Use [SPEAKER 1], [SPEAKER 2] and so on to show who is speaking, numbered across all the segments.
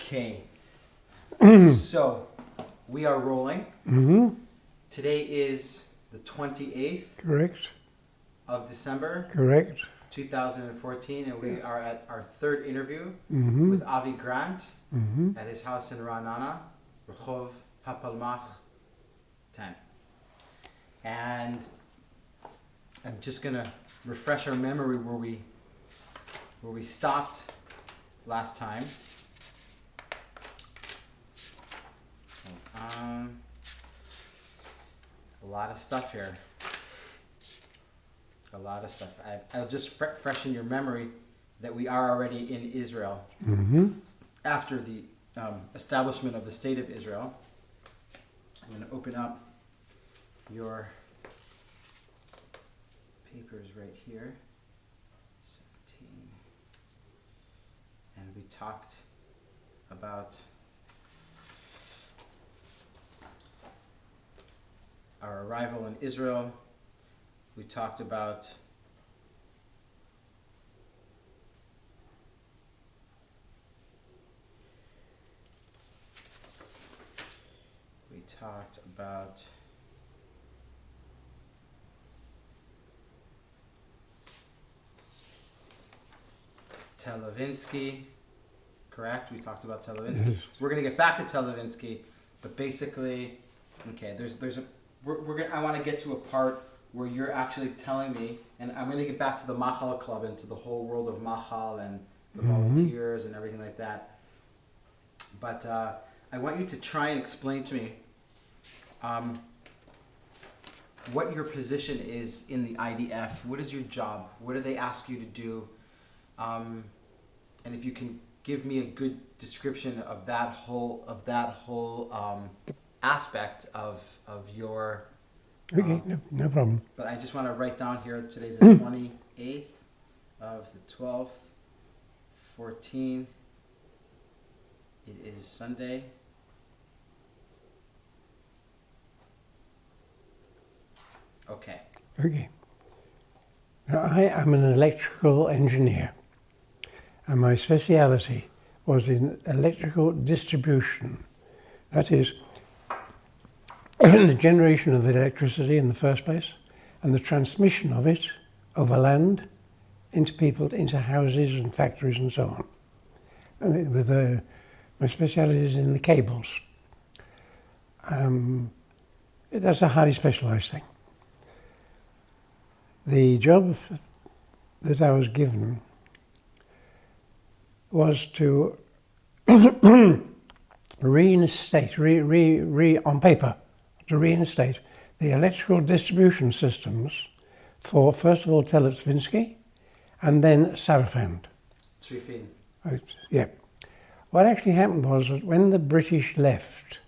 [SPEAKER 1] Okay. So, we are rolling.
[SPEAKER 2] Mm-hmm.
[SPEAKER 1] Today is the 28th
[SPEAKER 2] Correct.
[SPEAKER 1] of December,
[SPEAKER 2] Correct.
[SPEAKER 1] 2014, and we are at our third interview
[SPEAKER 2] Mm-hmm.
[SPEAKER 1] with Avi Grant
[SPEAKER 2] Mm-hmm.
[SPEAKER 1] at his house in Raanana, Rehov Hapalmach 10. And I'm just gonna refresh our memory where we stopped last time. A lot of stuff here. A lot of stuff. I'll just freshen your memory that we are already in Israel
[SPEAKER 2] Mm-hmm.
[SPEAKER 1] after the establishment of the State of Israel. I'm going to open up your papers right here. 17. And we talked about our arrival in Israel. We talked about Televinsky, correct? We talked about Televinsky.
[SPEAKER 2] Yes.
[SPEAKER 1] We're going to get back to Televinsky, but basically, okay, I want to get to a part where you're actually telling me, and I'm going to get back to the Machal Club and to the whole world of Machal and the volunteers and everything like that. But I want you to try and explain to me what your position is in the IDF. What is your job? What do they ask you to do? And if you can give me a good description of that whole aspect of your.
[SPEAKER 2] Okay, no problem.
[SPEAKER 1] But I just want to write down here. Today's the 28th of the 12th, 14. It is Sunday. Okay.
[SPEAKER 2] Okay. Now, I am an electrical engineer, and my speciality was in electrical distribution. That is, the generation of electricity in the first place, and the transmission of it over land into people, into houses and factories and so on. And with my speciality is in the cables. That's a highly specialized thing. The job that I was given was to reinstate, on paper, to reinstate the electrical distribution systems for, first of all, Teletsvinsky and then Sarafand.
[SPEAKER 1] Trifin.
[SPEAKER 2] Yeah. What actually happened was that when the British left,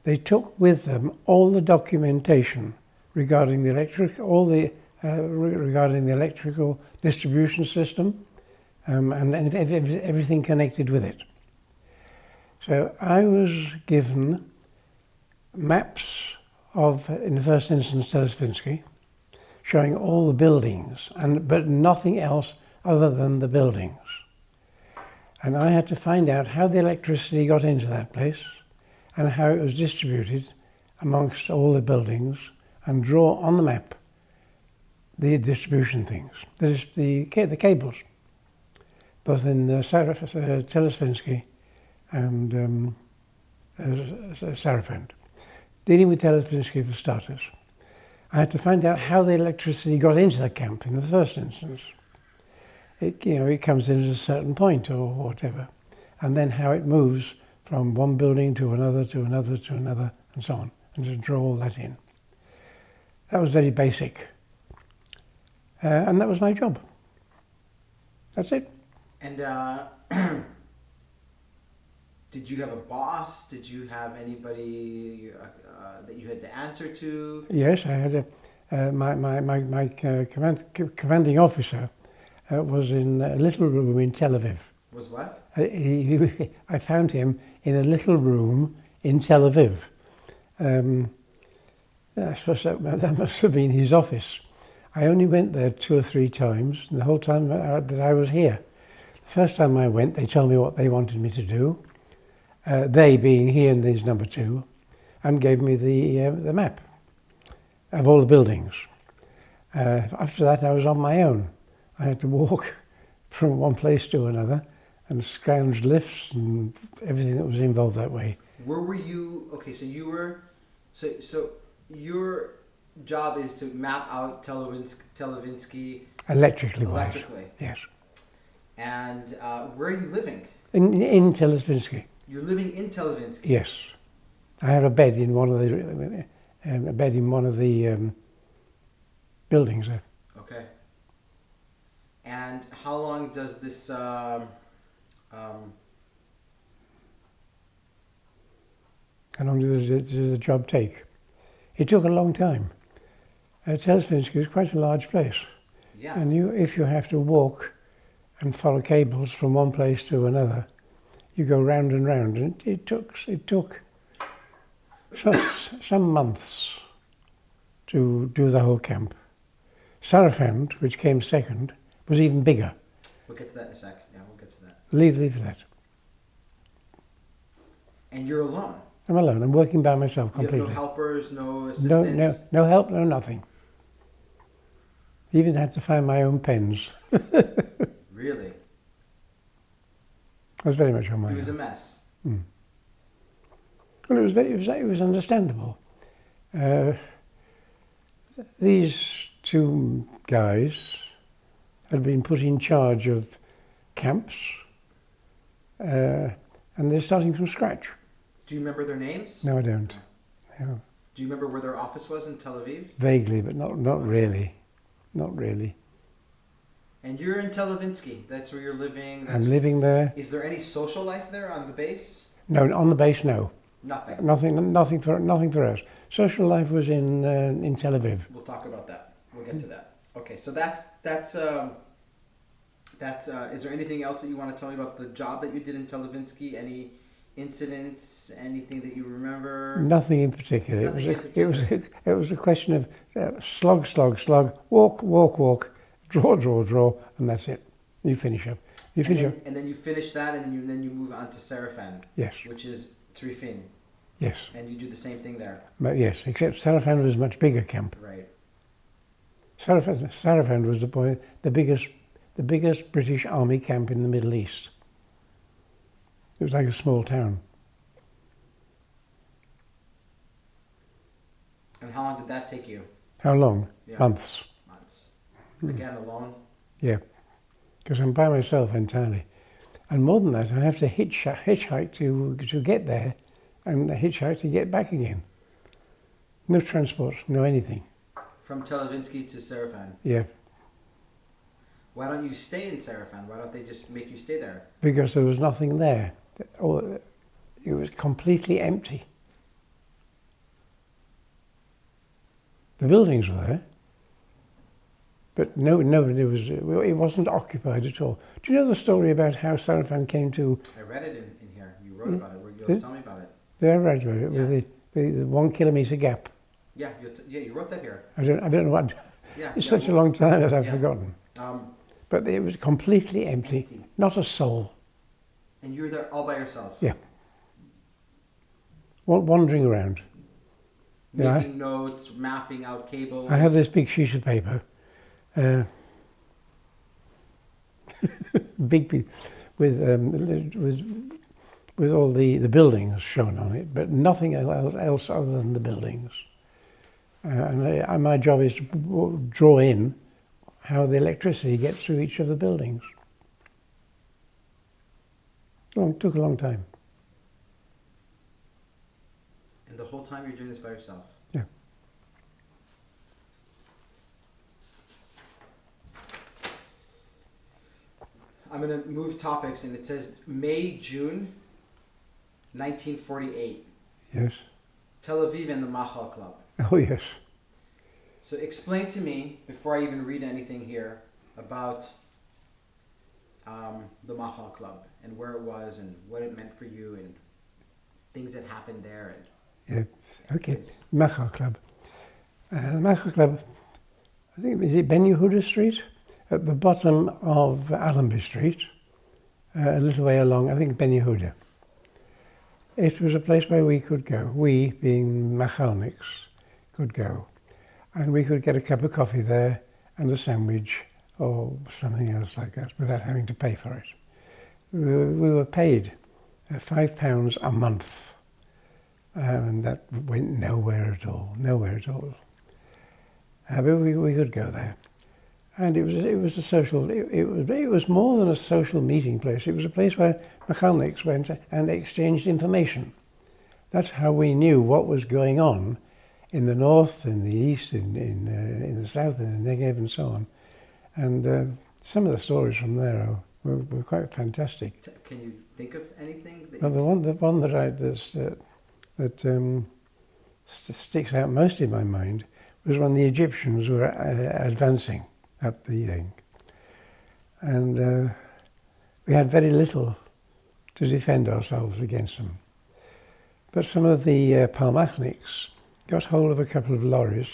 [SPEAKER 2] they took with them all the documentation regarding the regarding the electrical distribution system and everything connected with it. So I was given maps of, in the first instance, Teletsvinsky, showing all the buildings, but nothing else other than the buildings. And I had to find out how the electricity got into that place and how it was distributed amongst all the buildings and draw on the map the distribution things, that is the cables, both in Teletsvinsky and Sarafand. Dealing with Teletsvinsky for starters, I had to find out how the electricity got into the camp in the first instance. It comes in at a certain point or whatever, and then how it moves from one building to another, to another, to another, and so on, and to draw all that in. That was very basic. And that was my job. That's it.
[SPEAKER 1] And did you have a boss? Did you have anybody that you had to answer to?
[SPEAKER 2] Yes, I had my commanding officer was in a little room in Tel Aviv.
[SPEAKER 1] Was what?
[SPEAKER 2] I found him in a little room in Tel Aviv. I suppose that must have been his office. I only went there 2 or 3 times, and the whole time that I was here. The first time I went, they told me what they wanted me to do, they being he and his number two, and gave me the map of all the buildings. After that, I was on my own. I had to walk from one place to another and scrounge lifts and everything that was involved that way.
[SPEAKER 1] Where were you? Okay, so you were, so your job is to map out Televinsky
[SPEAKER 2] Electrically. Yes.
[SPEAKER 1] And where are you living?
[SPEAKER 2] In Televinsky.
[SPEAKER 1] You're living in Televinsky.
[SPEAKER 2] Yes. I have a bed in one of the buildings there.
[SPEAKER 1] Okay. And how long does this
[SPEAKER 2] How long did the job take? It took a long time. Televinsky is quite a large place.
[SPEAKER 1] Yeah.
[SPEAKER 2] And if you have to walk and follow cables from one place to another, you go round and round. And it took some months to do the whole camp. Sarafand, which came second, was even bigger.
[SPEAKER 1] We'll get to that in a sec. Yeah, we'll get to that.
[SPEAKER 2] Leave that.
[SPEAKER 1] And you're alone?
[SPEAKER 2] I'm alone. I'm working by myself completely.
[SPEAKER 1] You have no helpers, no assistants?
[SPEAKER 2] No help, no nothing. Even had to find my own pens.
[SPEAKER 1] Really?
[SPEAKER 2] I was very much on my own.
[SPEAKER 1] It was a mess.
[SPEAKER 2] Mm. Well, it was understandable. These two guys had been put in charge of camps, and they're starting from scratch.
[SPEAKER 1] Do you remember their names?
[SPEAKER 2] No, I don't. No.
[SPEAKER 1] Do you remember where their office was in Tel Aviv?
[SPEAKER 2] Vaguely, but not really. Not really.
[SPEAKER 1] And you're in Televinsky. That's where you're living.
[SPEAKER 2] I'm living there.
[SPEAKER 1] Is there any social life there on the base?
[SPEAKER 2] No, on the base, no.
[SPEAKER 1] Nothing.
[SPEAKER 2] Nothing for us. Social life was in Tel Aviv.
[SPEAKER 1] We'll talk about that. We'll get to that. Okay, so that's. Is there anything else that you want to tell me about the job that you did in Televinsky? Any incidents? Anything that you remember?
[SPEAKER 2] Nothing in particular. It was a question of slog, walk, draw, and that's it. You finish up.
[SPEAKER 1] And then you finish that, and then you move on to Sarafand.
[SPEAKER 2] Yes.
[SPEAKER 1] Which is Trifin.
[SPEAKER 2] Yes.
[SPEAKER 1] And you do the same thing there.
[SPEAKER 2] But yes, except Sarafand was a much bigger camp.
[SPEAKER 1] Right.
[SPEAKER 2] Sarafand was the biggest British Army camp in the Middle East. It was like a small town.
[SPEAKER 1] And how long did that take you?
[SPEAKER 2] How long?
[SPEAKER 1] Yeah.
[SPEAKER 2] Months.
[SPEAKER 1] Again, alone?
[SPEAKER 2] Yeah, because I'm by myself entirely. And more than that, I have to hitchhike to get there and hitchhike to get back again. No transport, no anything.
[SPEAKER 1] From Televinsky to Sarafand?
[SPEAKER 2] Yeah.
[SPEAKER 1] Why don't you stay in Sarafand? Why don't they just make you stay there?
[SPEAKER 2] Because there was nothing there. It was completely empty. The buildings were there, but it wasn't occupied at all. Do you know the story about how Sarafand came to...
[SPEAKER 1] I read it in here. You wrote about it. Tell me about it.
[SPEAKER 2] Yeah, I read about it, with the 1 kilometre gap.
[SPEAKER 1] Yeah, you wrote that here.
[SPEAKER 2] I don't know what... It's such a long time that I've forgotten. But it was completely empty. Not a soul.
[SPEAKER 1] And you were there all by yourself?
[SPEAKER 2] Yeah. Wandering around.
[SPEAKER 1] Making notes, mapping out cables.
[SPEAKER 2] I have this big sheet of paper, big with all the buildings shown on it, but nothing else other than the buildings. And my job is to draw in how the electricity gets through each of the buildings. It took a long time.
[SPEAKER 1] And the whole time you're doing this by yourself?
[SPEAKER 2] Yeah.
[SPEAKER 1] I'm going to move topics, and it says May-June 1948.
[SPEAKER 2] Yes.
[SPEAKER 1] Tel Aviv and the Machal Club.
[SPEAKER 2] Oh, yes.
[SPEAKER 1] So explain to me, before I even read anything here, about the Machal Club and where it was and what it meant for you and things that happened there.
[SPEAKER 2] Yeah, okay. Machal Club. The Machal Club, I think, is it Ben Yehuda Street? At the bottom of Allenby Street, a little way along, I think Ben Yehuda. It was a place where we could go. We, being machalniks, could go. And we could get a cup of coffee there and a sandwich or something else like that without having to pay for it. We were paid £5 a month, and that went nowhere at all, nowhere at all. But we could go there. And it was a social, it was more than a social meeting place. It was a place where mechanics went and exchanged information. That's how we knew what was going on in the north, in the east, in the south, in the Negev, and so on. And some of the stories from there were quite fantastic.
[SPEAKER 1] Can you think of anything?
[SPEAKER 2] Well, the one that sticks out most in my mind was when the Egyptians were advancing up the thing. And we had very little to defend ourselves against them. But some of the Palmachniks got hold of a couple of lorries,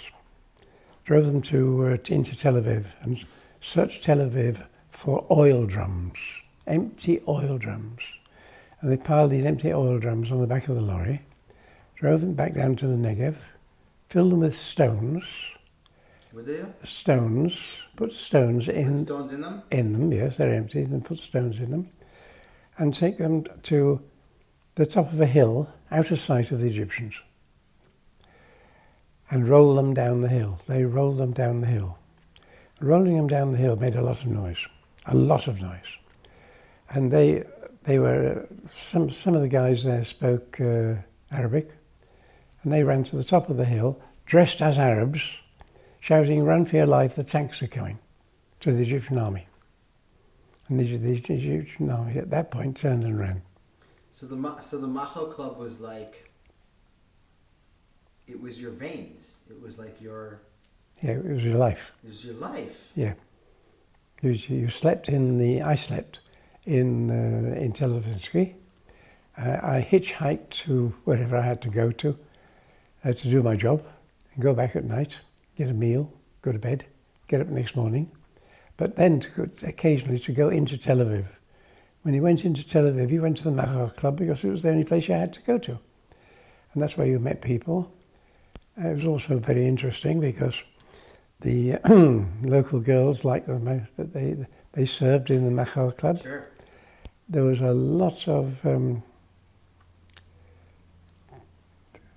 [SPEAKER 2] drove them into Tel Aviv, and searched Tel Aviv for oil drums, empty oil drums. And they piled these empty oil drums on the back of the lorry, drove them back down to the Negev, filled them with stones.
[SPEAKER 1] Were they?
[SPEAKER 2] Stones. Put stones in.
[SPEAKER 1] Put stones in them?
[SPEAKER 2] In them, yes, they're empty. Then put stones in them, and take them to the top of a hill, out of sight of the Egyptians, and roll them down the hill. They rolled them down the hill. Rolling them down the hill made a lot of noise, and they were some of the guys there spoke Arabic, and they ran to the top of the hill dressed as Arabs, shouting, "Run for your life, the tanks are coming," to the Egyptian army. And the Egyptian army at that point turned and ran.
[SPEAKER 1] So the Machal Club was like, it was your veins. It was like your...
[SPEAKER 2] Yeah, it was your life.
[SPEAKER 1] It was your life.
[SPEAKER 2] Yeah. You slept I slept in Tel Aviv. I hitchhiked to wherever I had to go to do my job, and go back at night, get a meal, go to bed, get up next morning. But then occasionally to go into Tel Aviv. When you went into Tel Aviv, you went to the Machal Club because it was the only place you had to go to. And that's where you met people. It was also very interesting because the local girls liked the most that they served in the Machal Club.
[SPEAKER 1] Sure.
[SPEAKER 2] There was a lot of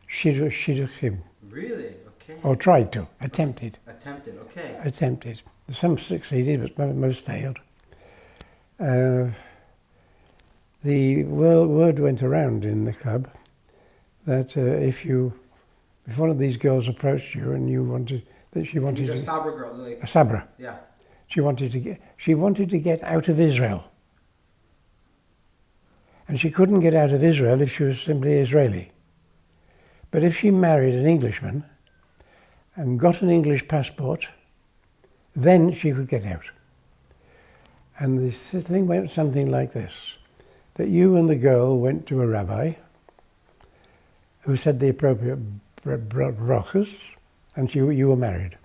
[SPEAKER 2] shidduchim.
[SPEAKER 1] Really? Okay.
[SPEAKER 2] Or tried to, attempted.
[SPEAKER 1] Attempted, okay.
[SPEAKER 2] Attempted. Some succeeded, but most failed. The word went around in the club that if one of these girls approached you and she wanted
[SPEAKER 1] these are Sabra girls, like...
[SPEAKER 2] A Sabra.
[SPEAKER 1] Yeah.
[SPEAKER 2] She wanted to get out of Israel. And she couldn't get out of Israel if she was simply Israeli. But if she married an Englishman and got an English passport, then she could get out. And this thing went something like this, that you and the girl went to a rabbi who said the appropriate brachas, and you were married.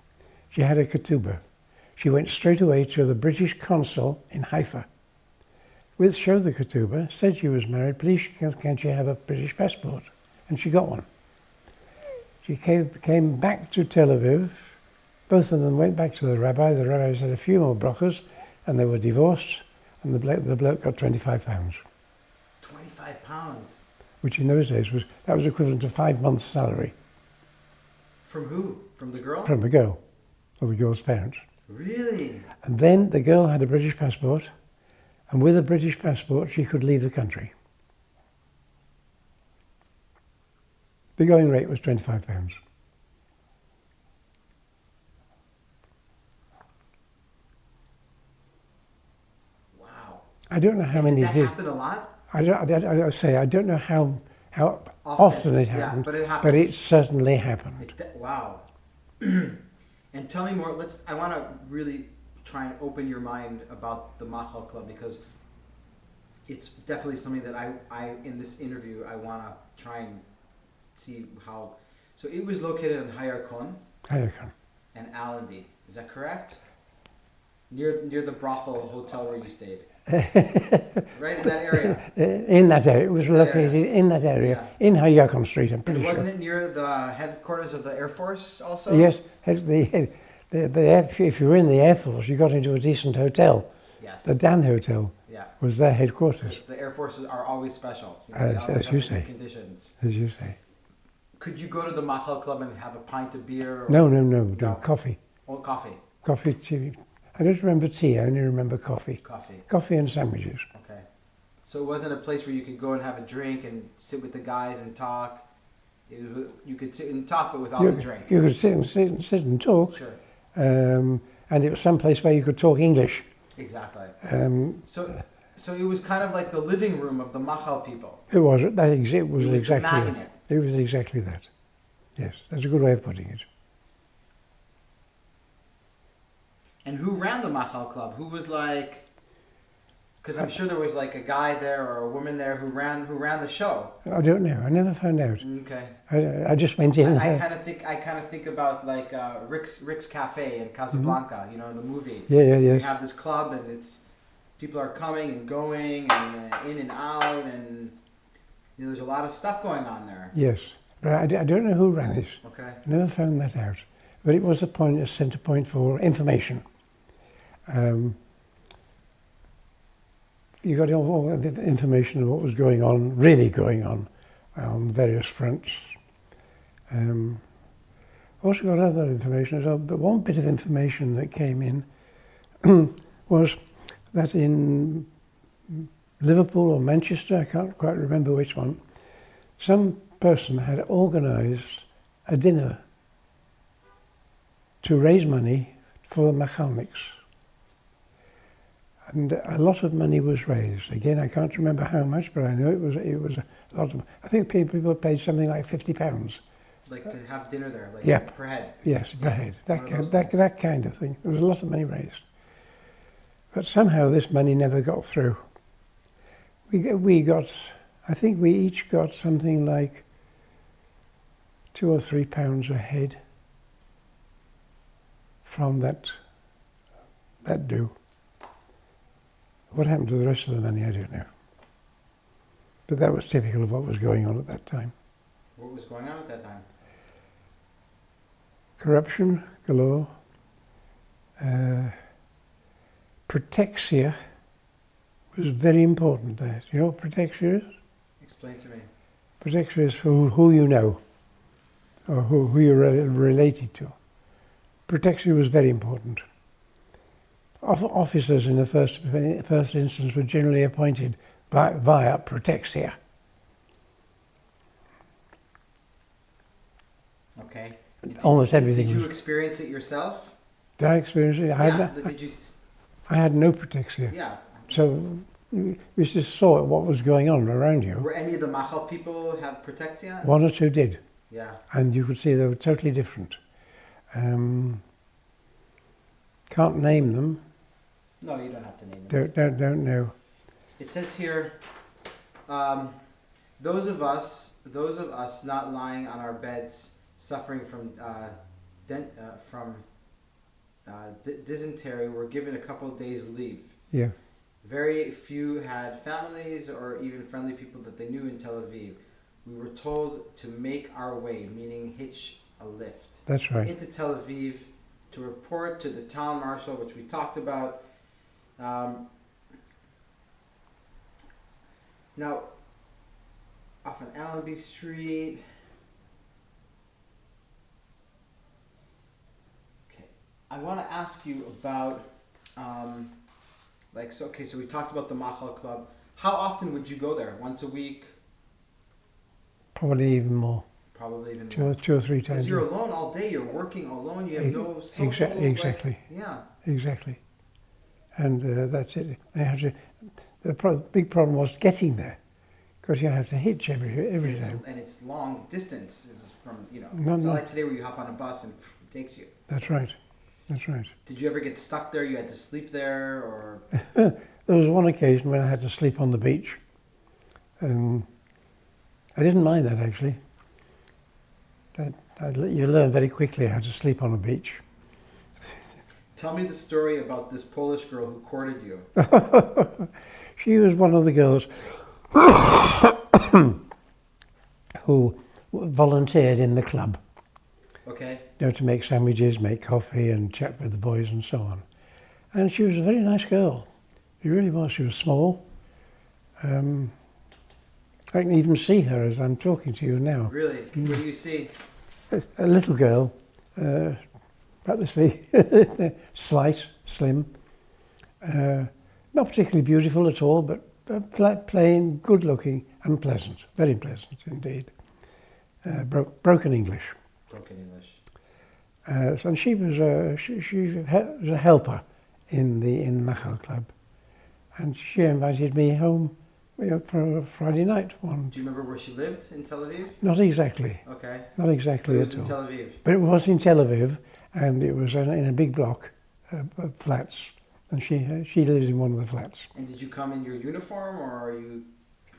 [SPEAKER 2] She had a ketubah. She went straight away to the British consul in Haifa. Showed the ketubah, said she was married, please can she have a British passport? And she got one. She came back to Tel Aviv. Both of them went back to the rabbi. The rabbi said a few more brachas, and they were divorced, and the bloke got £25.
[SPEAKER 1] £25?
[SPEAKER 2] Which in those days was equivalent to 5 months' salary.
[SPEAKER 1] From who? From the girl?
[SPEAKER 2] From the girl, or the girl's parents.
[SPEAKER 1] Really?
[SPEAKER 2] And then the girl had a British passport, and with a British passport she could leave the country. The going rate was £25.
[SPEAKER 1] Wow.
[SPEAKER 2] I don't know how many
[SPEAKER 1] did. Did that happen a lot?
[SPEAKER 2] I don't know how often it happened,
[SPEAKER 1] yeah,
[SPEAKER 2] but it certainly happened.
[SPEAKER 1] Wow. And tell me more. I want to really try and open your mind about the Machal Club, because it's definitely something that I in this interview I want to try and see how. So it was located in Hayarkon and Allenby. Is that correct? Near the brothel hotel where you stayed. Right in that area.
[SPEAKER 2] In that area. It was located in that area, in Hayakon Street, I'm pretty
[SPEAKER 1] And wasn't
[SPEAKER 2] sure.
[SPEAKER 1] it near the headquarters of the Air Force also?
[SPEAKER 2] Yes, if you were in the Air Force, you got into a decent hotel.
[SPEAKER 1] Yes.
[SPEAKER 2] The Dan Hotel was their headquarters.
[SPEAKER 1] The Air Forces are always special. You know,
[SPEAKER 2] As
[SPEAKER 1] they always
[SPEAKER 2] you
[SPEAKER 1] have good
[SPEAKER 2] say.
[SPEAKER 1] Conditions.
[SPEAKER 2] As you say.
[SPEAKER 1] Could you go to the Machal Club and have a pint of beer? Or,
[SPEAKER 2] No, coffee.
[SPEAKER 1] Oh, coffee.
[SPEAKER 2] Coffee, tea. I don't remember tea, I only remember coffee.
[SPEAKER 1] Coffee.
[SPEAKER 2] Coffee and sandwiches.
[SPEAKER 1] Okay. So it wasn't a place where you could go and have a drink and sit with the guys and talk. You could sit and talk, but without the drink.
[SPEAKER 2] You could sit and talk.
[SPEAKER 1] Sure.
[SPEAKER 2] And it was some place where you could talk English.
[SPEAKER 1] Exactly. So it was kind of like the living room of the Machal people.
[SPEAKER 2] It was exactly
[SPEAKER 1] the
[SPEAKER 2] that.
[SPEAKER 1] magnet.
[SPEAKER 2] It was exactly that. Yes, that's a good way of putting it.
[SPEAKER 1] And who ran the Machal Club? Who was like? Because I'm sure there was like a guy there or a woman there who ran the show.
[SPEAKER 2] I don't know. I never found out.
[SPEAKER 1] Okay.
[SPEAKER 2] I just went in.
[SPEAKER 1] I kind of think about like Rick's Cafe in Casablanca. You know, in the movie.
[SPEAKER 2] Yeah.
[SPEAKER 1] You have this club and it's people are coming and going and in and out and you know, there's a lot of stuff going on there.
[SPEAKER 2] Yes, but I don't know who ran it.
[SPEAKER 1] Okay.
[SPEAKER 2] I never found that out. But it was a centre point for information. You got all the information of what was going on, really going on various fronts. Also got other information as well, but one bit of information that came in was that in Liverpool or Manchester, I can't quite remember which one, some person had organised a dinner to raise money for the mechanics. And a lot of money was raised. Again, I can't remember how much, but I know it was a lot of. I think people paid something like £50.
[SPEAKER 1] Like to have dinner there, like per head.
[SPEAKER 2] Yes, per head. That kind of thing. There was a lot of money raised, but somehow this money never got through. We got. I think we each got something like £2 or £3 a head from that due. What happened to the rest of the money, I don't know. But that was typical of what was going on at that time.
[SPEAKER 1] What was going on at that time?
[SPEAKER 2] Corruption galore. Protexia was very important there. Do you know what protexia is?
[SPEAKER 1] Explain to me.
[SPEAKER 2] Protexia is who you know, or who you're related to. Protexia was very important. Officers in the first instance were generally appointed via protexia.
[SPEAKER 1] Okay.
[SPEAKER 2] Almost everything.
[SPEAKER 1] Did you experience it yourself?
[SPEAKER 2] Did I experience it? I had no protexia.
[SPEAKER 1] Yeah.
[SPEAKER 2] So you just saw what was going on around you.
[SPEAKER 1] Were any of the Machal people have protexia?
[SPEAKER 2] One or two did.
[SPEAKER 1] Yeah.
[SPEAKER 2] And you could see they were totally different. Can't name them.
[SPEAKER 1] No, you don't have to name them.
[SPEAKER 2] Don't know.
[SPEAKER 1] It says here, those of us not lying on our beds suffering from dysentery were given a couple of days leave.
[SPEAKER 2] Yeah.
[SPEAKER 1] Very few had families or even friendly people that they knew in Tel Aviv. We were told to make our way, meaning hitch a lift.
[SPEAKER 2] That's right.
[SPEAKER 1] Into Tel Aviv to report to the town marshal, which we talked about. Now, off on Allenby Street. Okay, I want to ask you about, so we talked about the Machal Club. How often would you go there? Once a week?
[SPEAKER 2] Probably even more.
[SPEAKER 1] Probably even
[SPEAKER 2] more. 2 or 3 times.
[SPEAKER 1] Because you're alone all day. You're working alone. You have no social.
[SPEAKER 2] Exactly.
[SPEAKER 1] Yeah.
[SPEAKER 2] Exactly. And that's it. The big problem was getting there, because you have to hitch every time.
[SPEAKER 1] And it's long distances from, it's
[SPEAKER 2] not
[SPEAKER 1] like today where you hop on a bus and it takes you.
[SPEAKER 2] That's right. That's right.
[SPEAKER 1] Did you ever get stuck there? You had to sleep there, or?
[SPEAKER 2] There was one occasion when I had to sleep on the beach. I didn't mind that, actually. You learn very quickly how to sleep on a beach.
[SPEAKER 1] Tell me the story about this Polish girl who courted you.
[SPEAKER 2] She was one of the girls who volunteered in the club.
[SPEAKER 1] Okay.
[SPEAKER 2] You know, to make sandwiches, make coffee and chat with the boys and so on. And she was a very nice girl. She really was. She was small. I can even see her as I'm talking to you now.
[SPEAKER 1] Really? What do you see?
[SPEAKER 2] A little girl, about this big, slight, slim, not particularly beautiful at all, but plain, good-looking and pleasant, very pleasant indeed. Broken English.
[SPEAKER 1] Broken English.
[SPEAKER 2] And she was a helper in the Machal Club, and she invited me home, you know, for a Friday night one.
[SPEAKER 1] Do you remember where she lived in Tel Aviv?
[SPEAKER 2] Not exactly.
[SPEAKER 1] Okay.
[SPEAKER 2] Not exactly
[SPEAKER 1] But it was
[SPEAKER 2] at
[SPEAKER 1] in
[SPEAKER 2] all.
[SPEAKER 1] Tel Aviv.
[SPEAKER 2] But it was in Tel Aviv, and it was in a big block of flats, and she lived in one of the flats.
[SPEAKER 1] And did you come in your uniform, or are you?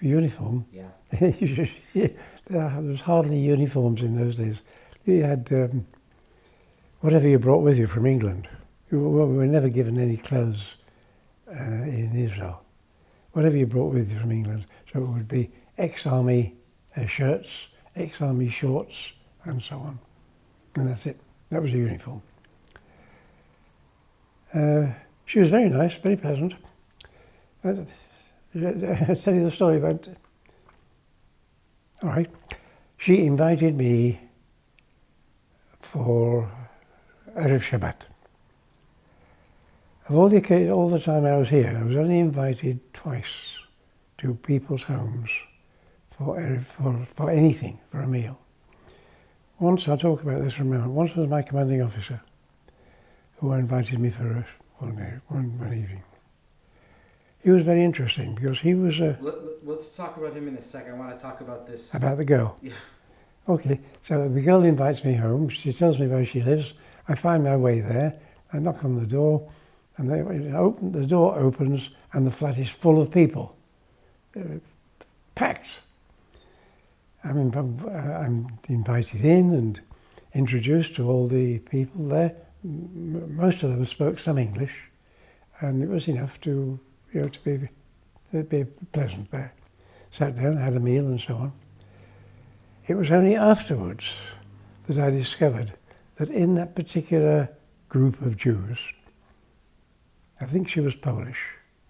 [SPEAKER 2] Uniform?
[SPEAKER 1] Yeah.
[SPEAKER 2] There was hardly uniforms in those days. You had whatever you brought with you from England. We were never given any clothes in Israel. Whatever you brought with you from England. So it would be ex-army shirts, ex-army shorts, and so on. And that's it. That was a uniform. She was very nice, very pleasant. I'll tell you the story about... All right. She invited me for Erev Shabbat. Of all the time I was here, I was only invited twice to people's homes for anything, for a meal. Once, I'll talk about this for a moment, once was my commanding officer who invited me for one evening. He was very interesting because he was...
[SPEAKER 1] Let's talk about him in a second. I want to talk about this.
[SPEAKER 2] About the girl?
[SPEAKER 1] Yeah.
[SPEAKER 2] Okay, so the girl invites me home. She tells me where she lives. I find my way there. I knock on the door, and the door opens, and the flat is full of people, packed. I'm invited in and introduced to all the people there. Most of them spoke some English, and it was enough to, you know, to be pleasant there. Sat down, had a meal, and so on. It was only afterwards that I discovered that in that particular group of Jews, I think she was Polish.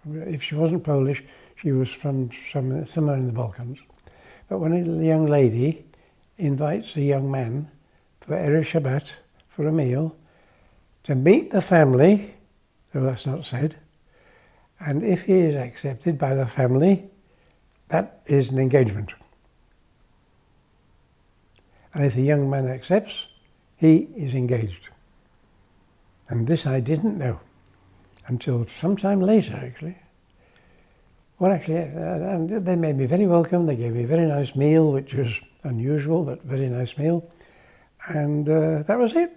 [SPEAKER 2] If she wasn't Polish, she was from somewhere in the Balkans. But when a young lady invites a young man for Erev Shabbat, for a meal, to meet the family, though that's not said, and if he is accepted by the family, that is an engagement. And if the young man accepts, he is engaged. And this I didn't know until sometime later, actually. Well, actually, they made me very welcome. They gave me a very nice meal, which was unusual, but very nice meal. And that was it.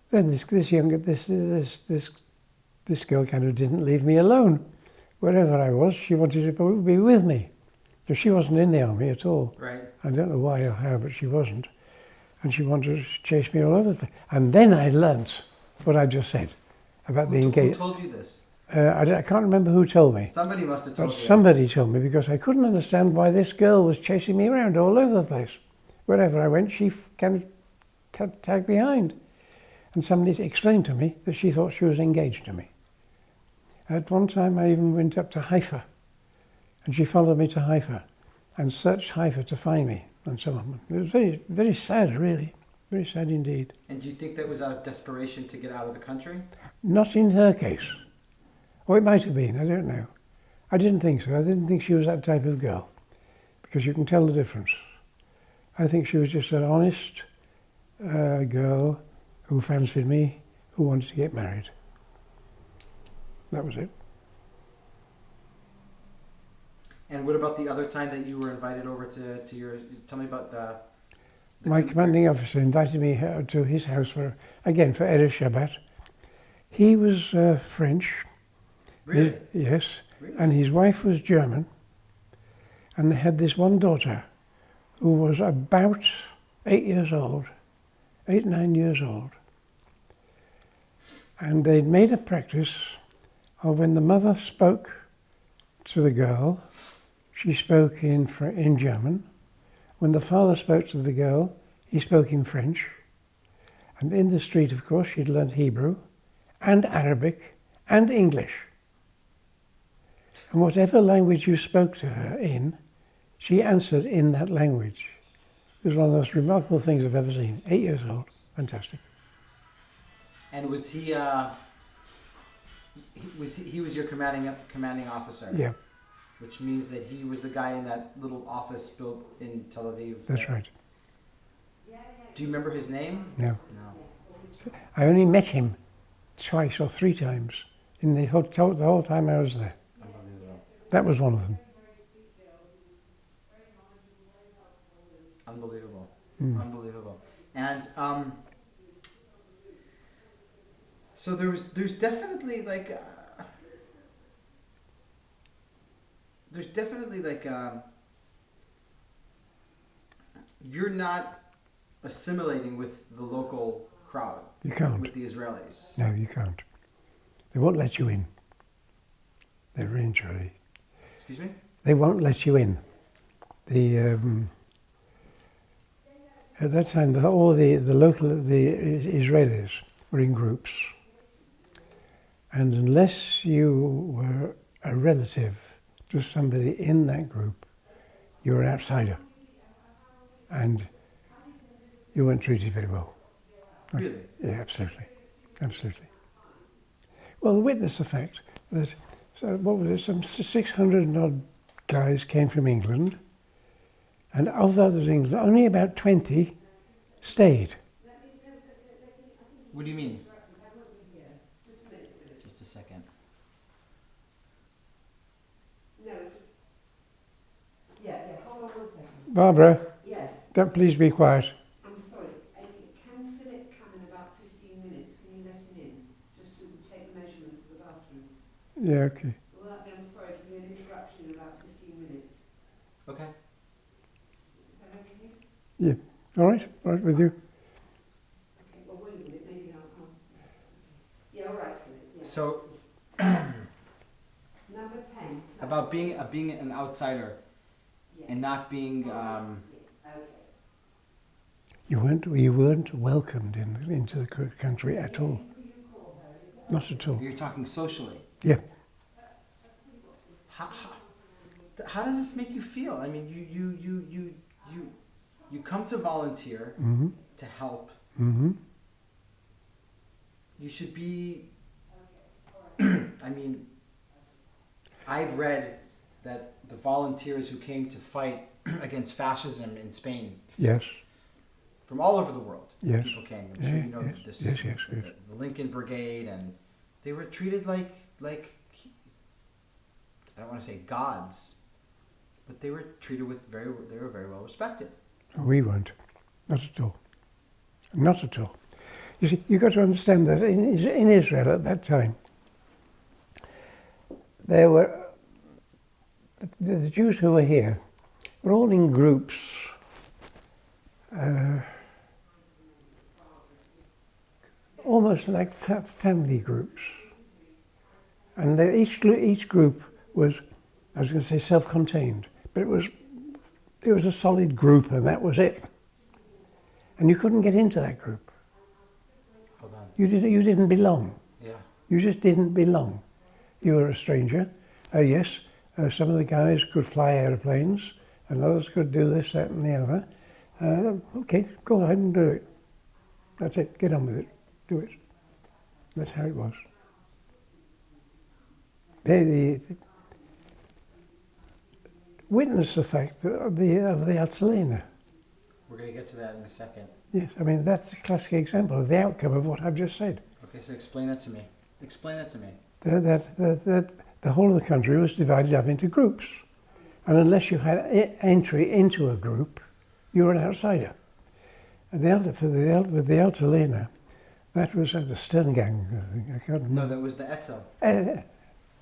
[SPEAKER 2] Then this girl kind of didn't leave me alone. Wherever I was, she wanted to be with me. So she wasn't in the army at all.
[SPEAKER 1] Right.
[SPEAKER 2] I don't know why or how, but she wasn't. And she wanted to chase me all over the place. And then I learnt what I just said about the engagement.
[SPEAKER 1] Who told you this?
[SPEAKER 2] I can't remember who told me.
[SPEAKER 1] Somebody must have told
[SPEAKER 2] But
[SPEAKER 1] you.
[SPEAKER 2] somebody told me, because I couldn't understand why this girl was chasing me around all over the place. Wherever I went, she kind of tagged behind. And somebody explained to me that she thought she was engaged to me. At one time I even went up to Haifa, and she followed me to Haifa and searched Haifa to find me, and so on. It was very, very sad, really. Very sad indeed.
[SPEAKER 1] And do you think that was out of desperation to get out of the country?
[SPEAKER 2] Not in her case. Or it might have been, I don't know. I didn't think so. I didn't think she was that type of girl, because you can tell the difference. I think she was just an honest girl who fancied me, who wanted to get married. That was it.
[SPEAKER 1] And what about the other time that you were invited over to your... Tell me about the
[SPEAKER 2] My commanding officer invited me to his house for Erev Shabbat. He was French.
[SPEAKER 1] Really?
[SPEAKER 2] Yes.
[SPEAKER 1] Really?
[SPEAKER 2] And his wife was German. And they had this one daughter who was about 8 years old, 8, 9 years old. And they'd made a practice of when the mother spoke to the girl, she spoke in German. When the father spoke to the girl, he spoke in French. And in the street, of course, she'd learned Hebrew and Arabic and English. And whatever language you spoke to her in, she answered in that language. It was one of the most remarkable things I've ever seen. 8 years old. Fantastic.
[SPEAKER 1] And was he was your commanding officer?
[SPEAKER 2] Yeah,
[SPEAKER 1] Which means that he was the guy in that little office built in Tel Aviv.
[SPEAKER 2] that's right.
[SPEAKER 1] Do you remember his name?
[SPEAKER 2] No.
[SPEAKER 1] No.
[SPEAKER 2] I only met him twice or 3 times in the whole time I was there.
[SPEAKER 1] Unbelievable.
[SPEAKER 2] That was one of them.
[SPEAKER 1] Unbelievable.
[SPEAKER 2] Mm.
[SPEAKER 1] Unbelievable. And so there's definitely like you're not assimilating with the local crowd.
[SPEAKER 2] You can't.
[SPEAKER 1] With the Israelis.
[SPEAKER 2] No, you can't. They won't let you in. They're really.
[SPEAKER 1] Excuse me?
[SPEAKER 2] They won't let you in. At that time, all the Israelis were in groups. And unless you were a relative to somebody in that group, you were an outsider. And you weren't treated very well.
[SPEAKER 1] Really?
[SPEAKER 2] Yeah, absolutely. Absolutely. Well, witness the fact that, so what was it, some 600 and odd guys came from England, and of those England, only about 20 stayed.
[SPEAKER 1] What do you mean? Just a second.
[SPEAKER 3] Hold on 1 second.
[SPEAKER 2] Barbara,
[SPEAKER 3] Yes,
[SPEAKER 2] please be quiet.
[SPEAKER 3] I'm sorry. Can Philip come in about 15 minutes? Can you let him in? Just to take the measurements of the bathroom.
[SPEAKER 2] Yeah, okay.
[SPEAKER 3] Will that be, I'm sorry, it can be an interruption in about 15 minutes.
[SPEAKER 1] Okay.
[SPEAKER 3] Is that okay?
[SPEAKER 2] Yeah. All right with you.
[SPEAKER 3] Okay, well, wait a minute, maybe I'll come. Yeah, all right, Philip. Yeah.
[SPEAKER 1] So
[SPEAKER 3] Number 10.
[SPEAKER 1] about being an outsider and not being
[SPEAKER 3] Okay.
[SPEAKER 2] You weren't welcomed into the country at all. Not at all.
[SPEAKER 1] you're talking socially.
[SPEAKER 2] Yeah.
[SPEAKER 1] How does this make you feel? I mean, you come to volunteer
[SPEAKER 2] Mm-hmm.
[SPEAKER 1] to help.
[SPEAKER 2] Mm-hmm.
[SPEAKER 1] You should be. I mean, I've read that the volunteers who came to fight against fascism in Spain
[SPEAKER 2] Yes.
[SPEAKER 1] from all over the world,
[SPEAKER 2] Yes.
[SPEAKER 1] people came. I'm sure you know
[SPEAKER 2] Yes.
[SPEAKER 1] this.
[SPEAKER 2] Yes.
[SPEAKER 1] The Lincoln Brigade, and they were treated like I don't want to say gods, but they were treated with they were very well respected.
[SPEAKER 2] We weren't. Not at all. Not at all. You see, you've got to understand that in Israel at that time, there were, the Jews who were here were all in groups, almost like family groups. And each group was, I was going to say self-contained, but it was a solid group and that was it. And you couldn't get into that group.
[SPEAKER 1] Hold on.
[SPEAKER 2] You didn't belong.
[SPEAKER 1] Yeah.
[SPEAKER 2] You just didn't belong. You were a stranger. Yes, some of the guys could fly airplanes and others could do this, that and the other. Okay, go ahead and do it. That's it, get on with it, do it. That's how it was. Witness the fact of the Atalena.
[SPEAKER 1] We're going to get to that in a second.
[SPEAKER 2] Yes, I mean, that's a classic example of the outcome of what I've just said.
[SPEAKER 1] Okay, so explain that to me. Explain that to me.
[SPEAKER 2] That the whole of the country was divided up into groups. And unless you had entry into a group, you were an outsider. And with the Atalena, that was the Stern Gang, I think. I can't remember.
[SPEAKER 1] No, that was the Etzel.
[SPEAKER 2] The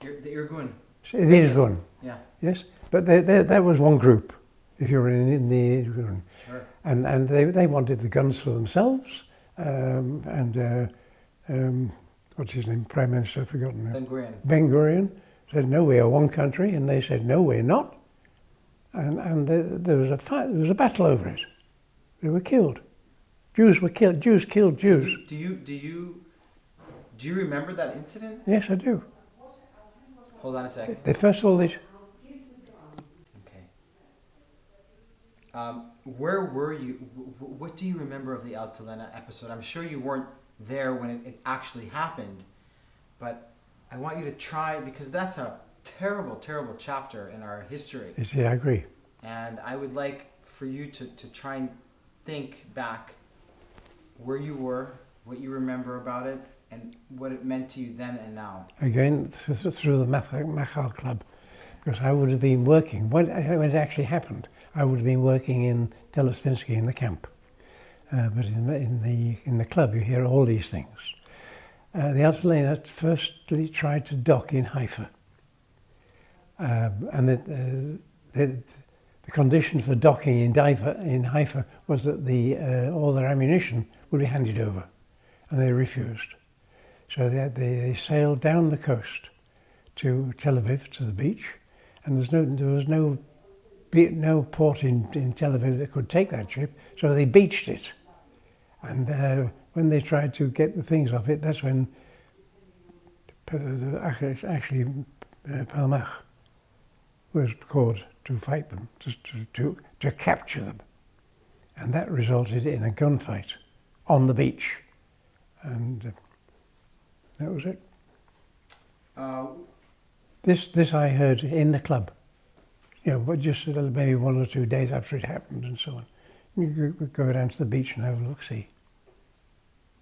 [SPEAKER 1] The Irgun.
[SPEAKER 2] Irgun,
[SPEAKER 1] Yeah.
[SPEAKER 2] yes. But that was one group, if you were in the Irgun.
[SPEAKER 1] Sure.
[SPEAKER 2] And they wanted the guns for themselves, what's his name, Prime Minister, I've forgotten now.
[SPEAKER 1] Ben-Gurion.
[SPEAKER 2] Ben-Gurion said, no, we are one country, and they said, no, we're not. And there was a fight, there was a battle over it. They were killed. Jews were killed. Jews killed Jews.
[SPEAKER 1] Do you remember that incident?
[SPEAKER 2] Yes, I do.
[SPEAKER 1] Hold on a second.
[SPEAKER 2] They first of all, they,
[SPEAKER 1] Okay. Where were you? What do you remember of the Altalena episode? I'm sure you weren't there when it actually happened, but I want you to try, because that's a terrible, terrible chapter in our history.
[SPEAKER 2] I agree.
[SPEAKER 1] And I would like for you to try and think back where you were, what you remember about it, and what it meant to you then and now.
[SPEAKER 2] Again, through the Machal Club, because I would have been working, when it actually happened, I would have been working in Telosvinsky in the camp. But in the club, you hear all these things. The Altalena firstly tried to dock in Haifa. And the condition for docking in Haifa was that all their ammunition would be handed over, and they refused. So they sailed down the coast to Tel Aviv, to the beach, and there was no port in Tel Aviv that could take that ship, so they beached it. And when they tried to get the things off it, that's when actually Palmach was called to fight them, to capture them. And that resulted in a gunfight on the beach. And that was it. This I heard in the club, but just maybe 1 or 2 days after it happened and so on. You could go down to the beach and have a look-see.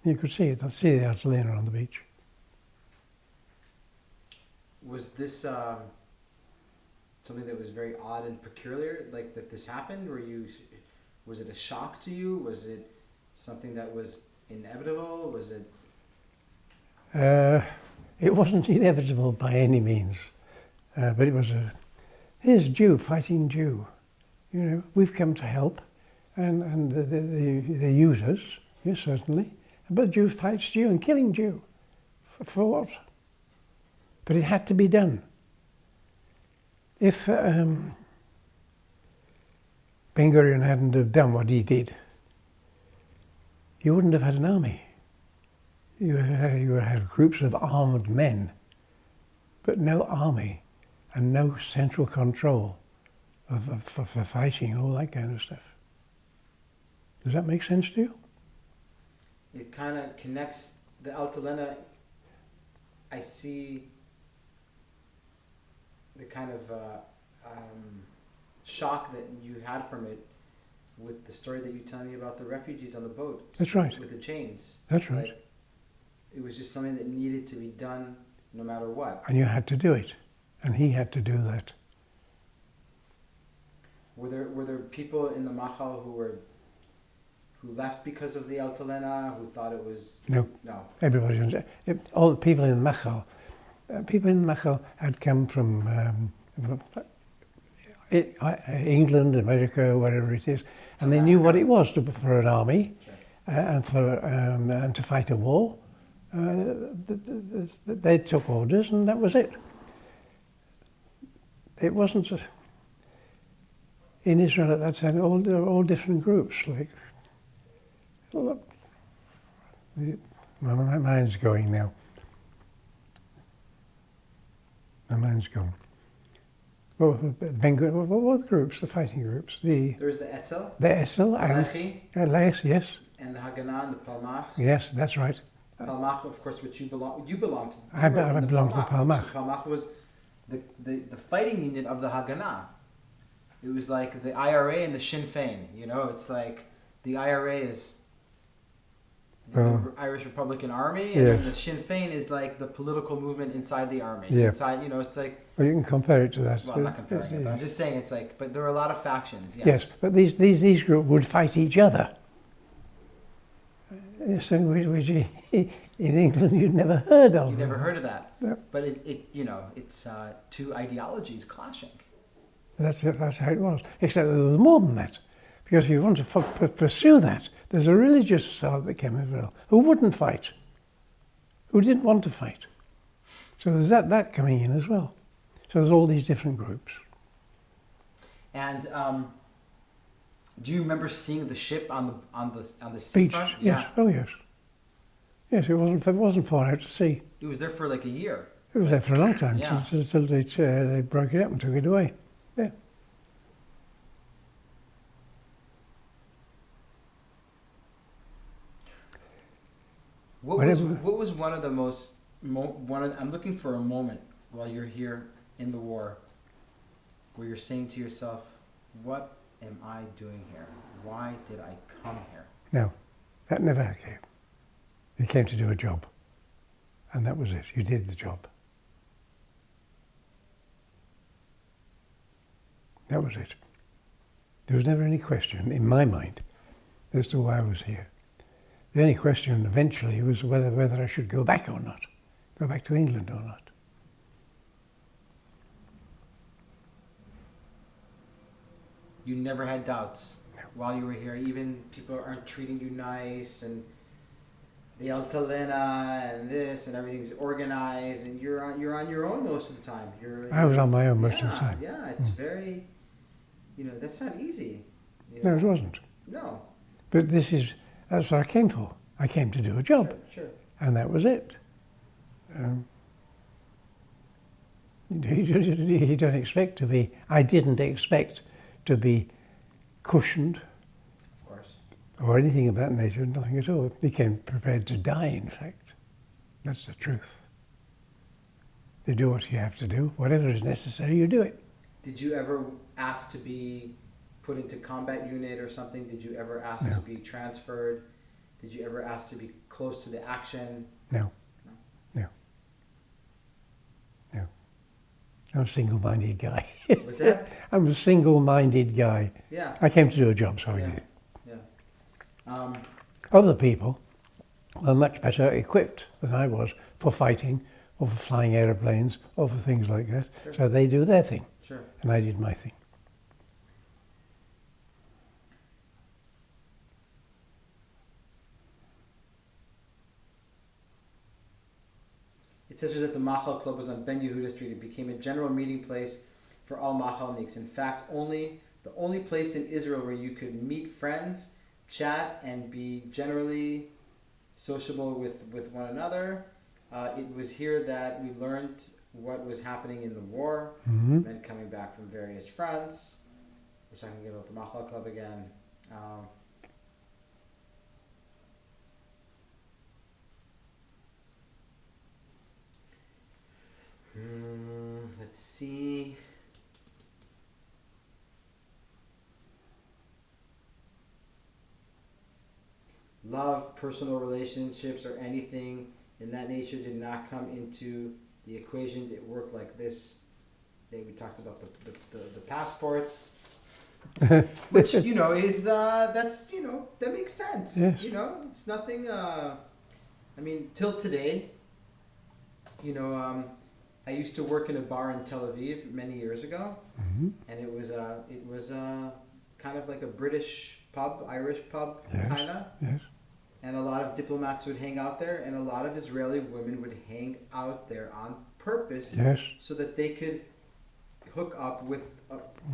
[SPEAKER 2] You could see the Altalena on the beach.
[SPEAKER 1] Was this something that was very odd and peculiar, like that this happened? Was it a shock to you? Was it something that was inevitable? Was it?
[SPEAKER 2] It wasn't inevitable by any means, but it was here's Jew fighting Jew. We've come to help, and they use us, yes, certainly. But Jew fights Jew and killing Jew. For what? But it had to be done. If Ben-Gurion hadn't have done what he did, you wouldn't have had an army. You would have groups of armed men, but no army and no central control for fighting and all that kind of stuff. Does that make sense to you?
[SPEAKER 1] It kind of connects the Altalena. I see the kind of shock that you had from it with the story that you tell me about the refugees on the boat.
[SPEAKER 2] That's right.
[SPEAKER 1] With the chains.
[SPEAKER 2] That's right.
[SPEAKER 1] Like, it was just something that needed to be done no matter what.
[SPEAKER 2] And you had to do it. And he had to do that.
[SPEAKER 1] Were there people in the Machal who left because of the Altalena, who thought it was...
[SPEAKER 2] No. Everybody, all the people in Machal, had come from England, America, wherever it is, and they knew what it was for an army, and to fight a war. They took orders, and that was it. It wasn't in Israel at that time. There were all different groups. Like, look, my mind's going now. My mind's gone. What were the groups? The fighting groups?
[SPEAKER 1] There's the Etzel.
[SPEAKER 2] The Etzel and Lehi, yes.
[SPEAKER 1] And the Haganah and the Palmach.
[SPEAKER 2] Yes, that's right.
[SPEAKER 1] Palmach, of course, which you belong to.
[SPEAKER 2] I belong to the Palmach.
[SPEAKER 1] Palmach was the fighting unit of the Haganah. It was like the IRA and the Sinn Féin. It's like the IRA is the Irish Republican Army, and then the Sinn Féin is like the political movement inside the army.
[SPEAKER 2] Yeah.
[SPEAKER 1] Inside, it's like...
[SPEAKER 2] Well, you can compare it to that.
[SPEAKER 1] Well, I'm not comparing it, but I'm just saying it's like... But there are a lot of factions, yes.
[SPEAKER 2] Yes, but these groups would fight each other. So, which in England you'd never heard of.
[SPEAKER 1] You never heard of that.
[SPEAKER 2] No.
[SPEAKER 1] But it's two ideologies clashing.
[SPEAKER 2] That's how it was. Except there was more than that. Because if you want to pursue that, there's a religious side that came as well, who wouldn't fight. who didn't want to fight. So there's that coming in as well. So there's all these different groups.
[SPEAKER 1] And do you remember seeing the ship on the
[SPEAKER 2] Beach,
[SPEAKER 1] seafront?
[SPEAKER 2] yes.
[SPEAKER 1] Yeah.
[SPEAKER 2] Oh yes. Yes, it wasn't far out to sea.
[SPEAKER 1] It was there for like a year.
[SPEAKER 2] It was there for a long time
[SPEAKER 1] Yeah.
[SPEAKER 2] until they broke it up and took it away. Yeah.
[SPEAKER 1] What was one of the most I'm looking for a moment while you're here in the war where you're saying to yourself, what am I doing here? Why did I come here?
[SPEAKER 2] No, that never came. You came to do a job, and that was it. You did the job. That was it. There was never any question in my mind as to why I was here. The only question eventually was whether I should go back or not, go back to England or not.
[SPEAKER 1] You never had doubts while you were here. Even people aren't treating you nice, and the Altalena and this and everything's organized, and you're on your own most of the time.
[SPEAKER 2] I was on my own most of the time.
[SPEAKER 1] Yeah, it's very, that's not easy.
[SPEAKER 2] No, it wasn't.
[SPEAKER 1] No.
[SPEAKER 2] But that's what I came for. I came to do a job.
[SPEAKER 1] Sure.
[SPEAKER 2] And that was it. You don't expect to be, I didn't expect to be cushioned.
[SPEAKER 1] Of course.
[SPEAKER 2] Or anything of that nature, nothing at all. I came prepared to die, in fact. That's the truth. You do what you have to do. Whatever is necessary, you do it.
[SPEAKER 1] Did you ever ask to be put into combat unit or something? Did you ever ask to be transferred? Did you ever ask to be close to the action?
[SPEAKER 2] No. I'm a single-minded guy.
[SPEAKER 1] What's that?
[SPEAKER 2] I'm a single-minded guy.
[SPEAKER 1] Yeah.
[SPEAKER 2] I came to do a job, so I did.
[SPEAKER 1] Yeah.
[SPEAKER 2] Other people were much better equipped than I was for fighting or for flying aeroplanes or for things like that.
[SPEAKER 1] Sure.
[SPEAKER 2] So they do their thing.
[SPEAKER 1] Sure.
[SPEAKER 2] And I did my thing.
[SPEAKER 1] It says here that the Machal Club was on Ben Yehuda Street. It became a general meeting place for all Machalniks. In fact, the only place in Israel where you could meet friends, chat, and be generally sociable with one another. It was here that we learned what was happening in the war, men coming back from various fronts. We're talking about the Machal Club again. Let's see. Love, personal relationships, or anything in that nature did not come into the equation. It worked like this. We talked about the passports, which is that makes sense.
[SPEAKER 2] Yes.
[SPEAKER 1] It's nothing. Till today, I used to work in a bar in Tel Aviv many years ago, and it was kind of like a British pub, Irish pub, kind of.
[SPEAKER 2] Yes.
[SPEAKER 1] And a lot of diplomats would hang out there, and a lot of Israeli women would hang out there on purpose, so that they could hook up with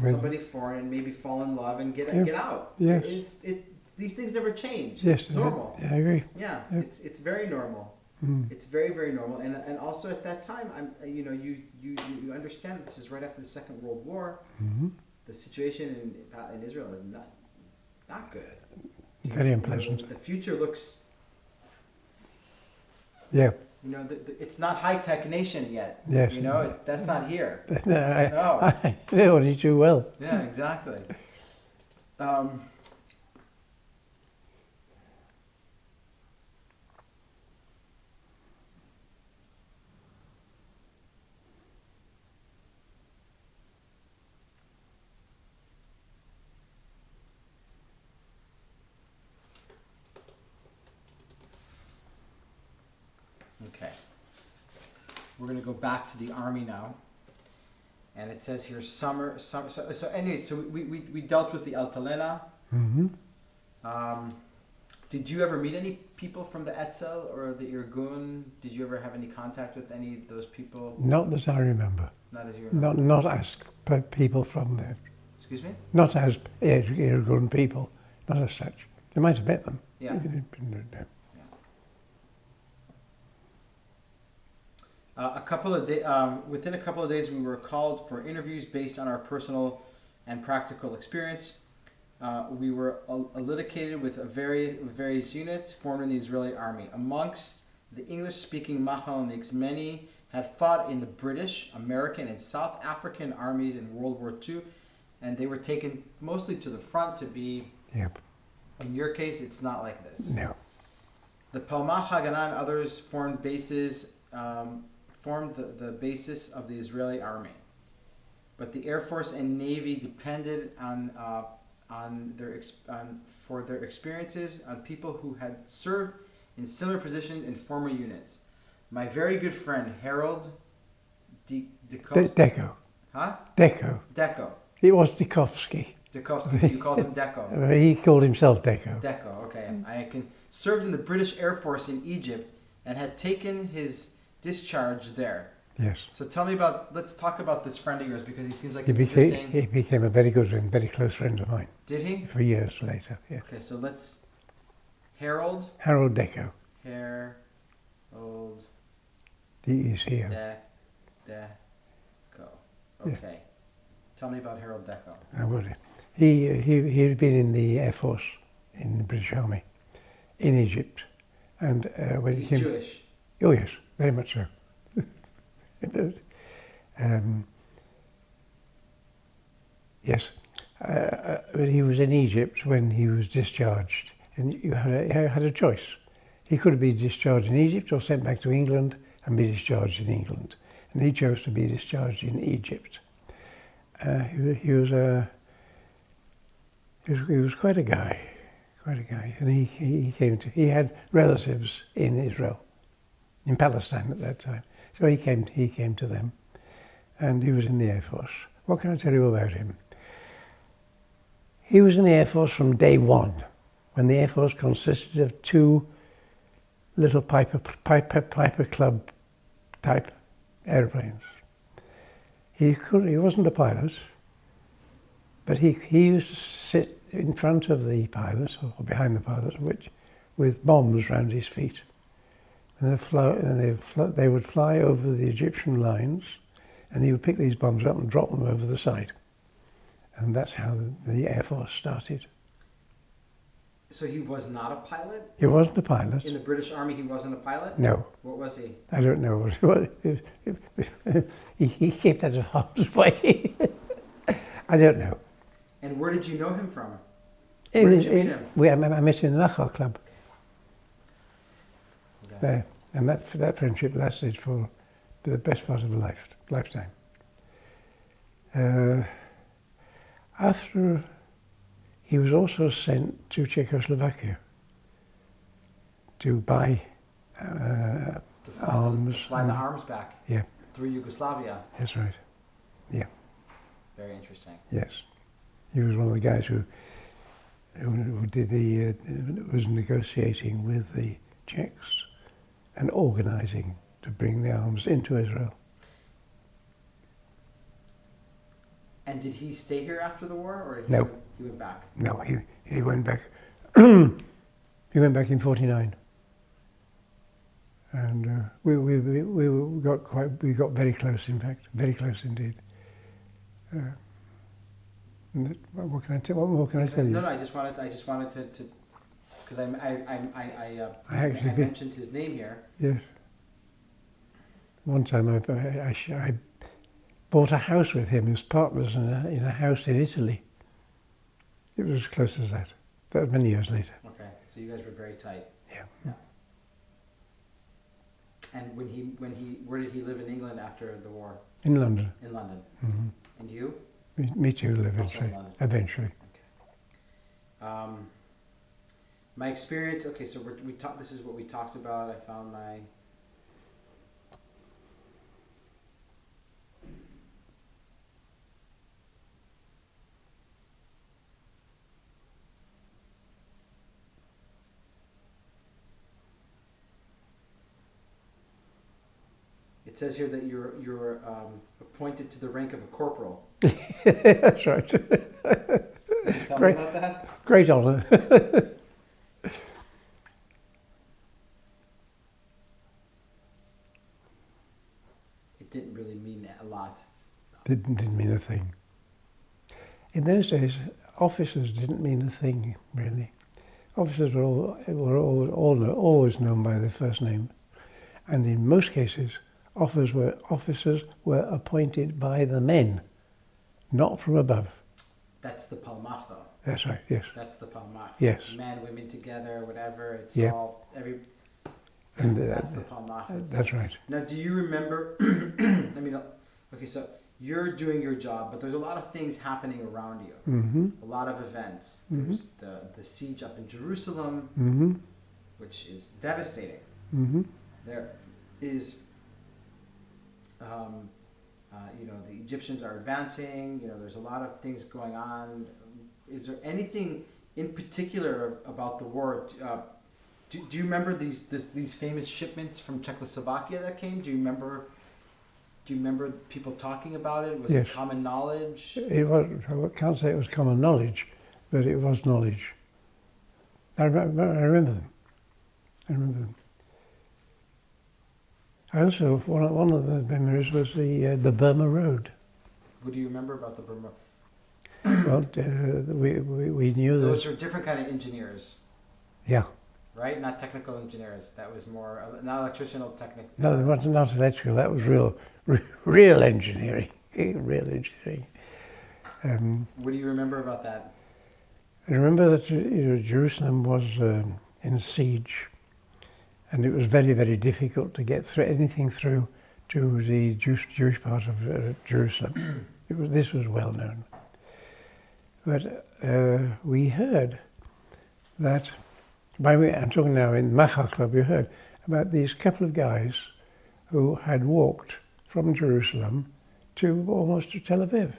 [SPEAKER 1] somebody foreign and maybe fall in love and get out.
[SPEAKER 2] Yes.
[SPEAKER 1] These things never change.
[SPEAKER 2] Yes.
[SPEAKER 1] It's normal.
[SPEAKER 2] I agree.
[SPEAKER 1] Yeah.
[SPEAKER 2] Yep.
[SPEAKER 1] It's very normal. It's very, very normal, and also at that time, you understand that this is right after the Second World War. The situation in Israel is not good.
[SPEAKER 2] Very unpleasant.
[SPEAKER 1] The future looks.
[SPEAKER 2] Yeah.
[SPEAKER 1] It's not high-tech nation yet.
[SPEAKER 2] Yes.
[SPEAKER 1] That's not here.
[SPEAKER 2] I know only too well.
[SPEAKER 1] Yeah, exactly. Okay. We're going to go back to the army now. And it says here summer. So anyway, so we dealt with the Altalena. Did you ever meet any people from the Etzel or the Irgun? Did you ever have any contact with any of those people?
[SPEAKER 2] Not that I remember.
[SPEAKER 1] Not as you remember?
[SPEAKER 2] Not as people from there.
[SPEAKER 1] Excuse me?
[SPEAKER 2] Not as Irgun people. Not as such. They might have met them.
[SPEAKER 1] Yeah.
[SPEAKER 2] No.
[SPEAKER 1] Within a couple of days, we were called for interviews based on our personal and practical experience. We were litigated with various units formed in the Israeli army. Amongst the English-speaking Machalniks, many had fought in the British, American, and South African armies in World War II, and they were taken mostly to the front to be.
[SPEAKER 2] Yep.
[SPEAKER 1] In your case, it's not like this.
[SPEAKER 2] No.
[SPEAKER 1] The Palmach Haganah and others formed bases. Formed the basis of the Israeli army, but the Air Force and Navy depended for their experiences on people who had served in similar positions in former units. My very good friend Harold
[SPEAKER 2] Deco.
[SPEAKER 1] Huh?
[SPEAKER 2] Deco. It was Dikovsky.
[SPEAKER 1] Dikovsky. You called him Deco.
[SPEAKER 2] He called himself Deco.
[SPEAKER 1] Deco. Okay. Served in the British Air Force in Egypt and had taken his discharge there.
[SPEAKER 2] Yes.
[SPEAKER 1] So let's talk about this friend of yours because he seems like
[SPEAKER 2] he became a very good and very close friend of mine.
[SPEAKER 1] Did he?
[SPEAKER 2] For years later, yeah.
[SPEAKER 1] Okay, so let's... Harold
[SPEAKER 2] Deco.
[SPEAKER 1] Harold
[SPEAKER 2] D-E-C-O.
[SPEAKER 1] Deco. Okay. Yeah. Tell me about Harold Deco.
[SPEAKER 2] I would. He'd been in the Air Force, in the British Army, in Egypt. And when
[SPEAKER 1] He's
[SPEAKER 2] he came...
[SPEAKER 1] Jewish?
[SPEAKER 2] Oh yes, very much so. Yes, but he was in Egypt when he was discharged, and you had a choice. He could have been discharged in Egypt or sent back to England and be discharged in England, and he chose to be discharged in Egypt. He was quite a guy, and he had relatives in Israel. In Palestine at that time. So he came to them, and he was in the Air Force. What can I tell you about him? He was in the Air Force from day one, when the Air Force consisted of two little Piper Club type airplanes. He wasn't a pilot, but he used to sit in front of the pilot, or behind the pilot, with bombs round his feet. And they would fly over the Egyptian lines, and he would pick these bombs up and drop them over the side. And that's how the Air Force started.
[SPEAKER 1] So he was not a pilot?
[SPEAKER 2] He wasn't a pilot.
[SPEAKER 1] In the British Army, he wasn't a pilot?
[SPEAKER 2] No.
[SPEAKER 1] What was he?
[SPEAKER 2] I don't know. He kept out of harm's way. I don't know.
[SPEAKER 1] And where did you know him from? Where did you meet him?
[SPEAKER 2] I met him in the Nachal Club. Okay. There. And that friendship lasted for the best part of a lifetime. After, he was also sent to Czechoslovakia to buy arms.
[SPEAKER 1] To fly the arms back.
[SPEAKER 2] Yeah.
[SPEAKER 1] Through Yugoslavia.
[SPEAKER 2] That's right. Yeah.
[SPEAKER 1] Very interesting.
[SPEAKER 2] Yes. He was one of the guys who did was negotiating with the Czechs and organising to bring the arms into Israel.
[SPEAKER 1] And did he stay here after the war, or
[SPEAKER 2] no.
[SPEAKER 1] He went back?
[SPEAKER 2] No, he went back. He went back in '49, and we got very close. In fact, very close indeed. What more can I tell you?
[SPEAKER 1] No, I just wanted to, because I mentioned his name here.
[SPEAKER 2] Yes. One time I bought a house with him as partners in a house in Italy. It was as close as that. That was many years later.
[SPEAKER 1] Okay, so you guys were very tight.
[SPEAKER 2] Yeah.
[SPEAKER 1] And where did he live in England after the war?
[SPEAKER 2] In London.
[SPEAKER 1] In London.
[SPEAKER 2] Mm-hmm.
[SPEAKER 1] And you?
[SPEAKER 2] Me too, eventually. Eventually.
[SPEAKER 1] Okay. My experience. Okay, so we talked. This is what we talked about. I found my. It says here that you're appointed to the rank of a corporal.
[SPEAKER 2] That's right.
[SPEAKER 1] Can you tell
[SPEAKER 2] Great.
[SPEAKER 1] me about that?
[SPEAKER 2] Great honour.
[SPEAKER 1] It didn't really mean a lot.
[SPEAKER 2] Didn't mean a thing. In those days, officers didn't mean a thing, really. Officers were always known by their first name. And in most cases, officers were appointed by the men, not from above.
[SPEAKER 1] That's the palmach, though.
[SPEAKER 2] That's right, yes.
[SPEAKER 1] That's the palmach.
[SPEAKER 2] Yes.
[SPEAKER 1] Men, women together, whatever. It's
[SPEAKER 2] Yeah.
[SPEAKER 1] all every.
[SPEAKER 2] And
[SPEAKER 1] that's the palmach.
[SPEAKER 2] that's right.
[SPEAKER 1] Now, do you remember? I mean, okay, so you're doing your job, but there's a lot of things happening around you.
[SPEAKER 2] Mm-hmm.
[SPEAKER 1] A lot of events.
[SPEAKER 2] Mhm.
[SPEAKER 1] There's the siege up in Jerusalem,
[SPEAKER 2] Mm-hmm.
[SPEAKER 1] which is devastating.
[SPEAKER 2] Mm-hmm.
[SPEAKER 1] There is, the Egyptians are advancing. There's a lot of things going on. Is there anything in particular about the war? Do you remember these famous shipments from Czechoslovakia that came? Do you remember people talking about it? Was
[SPEAKER 2] Yes.
[SPEAKER 1] it common knowledge?
[SPEAKER 2] It was. I can't say it was common knowledge, but it was knowledge. I remember them. I remember them. Also, one of the memories was the Burma Road.
[SPEAKER 1] What do you remember about the Burma?
[SPEAKER 2] Well, we knew
[SPEAKER 1] Those
[SPEAKER 2] that.
[SPEAKER 1] are different kind of engineers,
[SPEAKER 2] Yeah.
[SPEAKER 1] right? Not technical engineers. That was more not electrician or technical.
[SPEAKER 2] No, it wasn't not electrical. That was real engineering. Real engineering.
[SPEAKER 1] What do you remember about that?
[SPEAKER 2] I remember that Jerusalem was in siege, and it was very, very difficult to get anything through to the Jewish part of Jerusalem. This was well known. But we heard that, I'm talking now in Machal Club, we heard about these couple of guys who had walked from Jerusalem to almost to Tel Aviv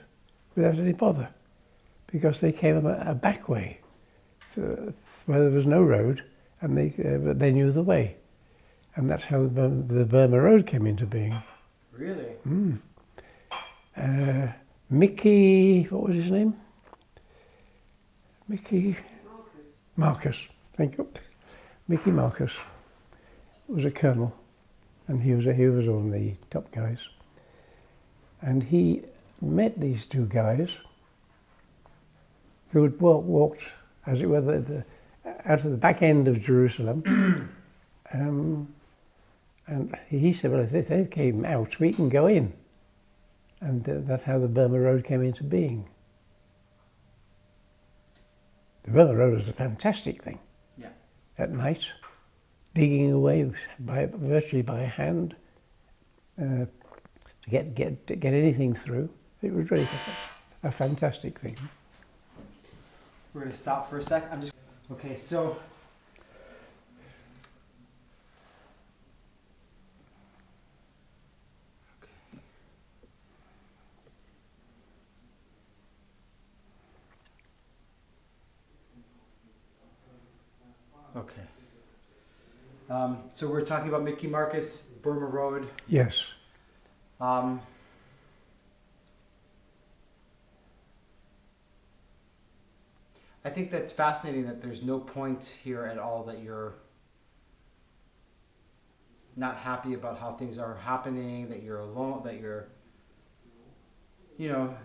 [SPEAKER 2] without any bother, because they came a back way where there was no road, and they knew the way. And that's how the Burma Road came into being.
[SPEAKER 1] Really?
[SPEAKER 2] Mickey, what was his name? Mickey Marcus. Thank you. Mickey Marcus was a colonel, and he was one of the top guys. And he met these two guys who had walked, as it were, out of the back end of Jerusalem. And he said, well, if they came out, we can go in. And that's how the Burma Road came into being. The Burma Road was a fantastic thing.
[SPEAKER 1] Yeah.
[SPEAKER 2] At night, digging away virtually by hand to get anything through. It was really a fantastic thing.
[SPEAKER 1] We're going to stop for a sec. Okay, so okay. So we're talking about Mickey Marcus, Burma Road.
[SPEAKER 2] Yes.
[SPEAKER 1] I think that's fascinating that there's no point here at all that you're not happy about how things are happening, that you're alone, that you're, you're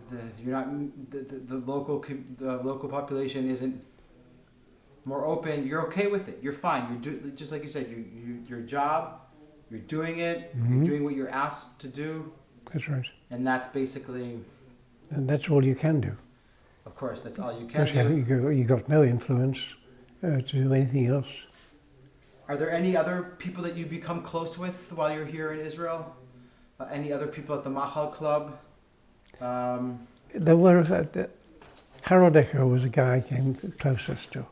[SPEAKER 1] not, the local population isn't more open. You're okay with it. You're fine. Just like you said, your job, you're doing it, you're doing what you're asked to do.
[SPEAKER 2] That's right.
[SPEAKER 1] And that's basically,
[SPEAKER 2] And that's all you can do.
[SPEAKER 1] of course, that's all you can
[SPEAKER 2] Because
[SPEAKER 1] do.
[SPEAKER 2] you got no influence to do anything else.
[SPEAKER 1] Are there any other people that you become close with while you're here in Israel? Any other people at the Machal Club?
[SPEAKER 2] There were, Harold Echo was a guy I came closest to.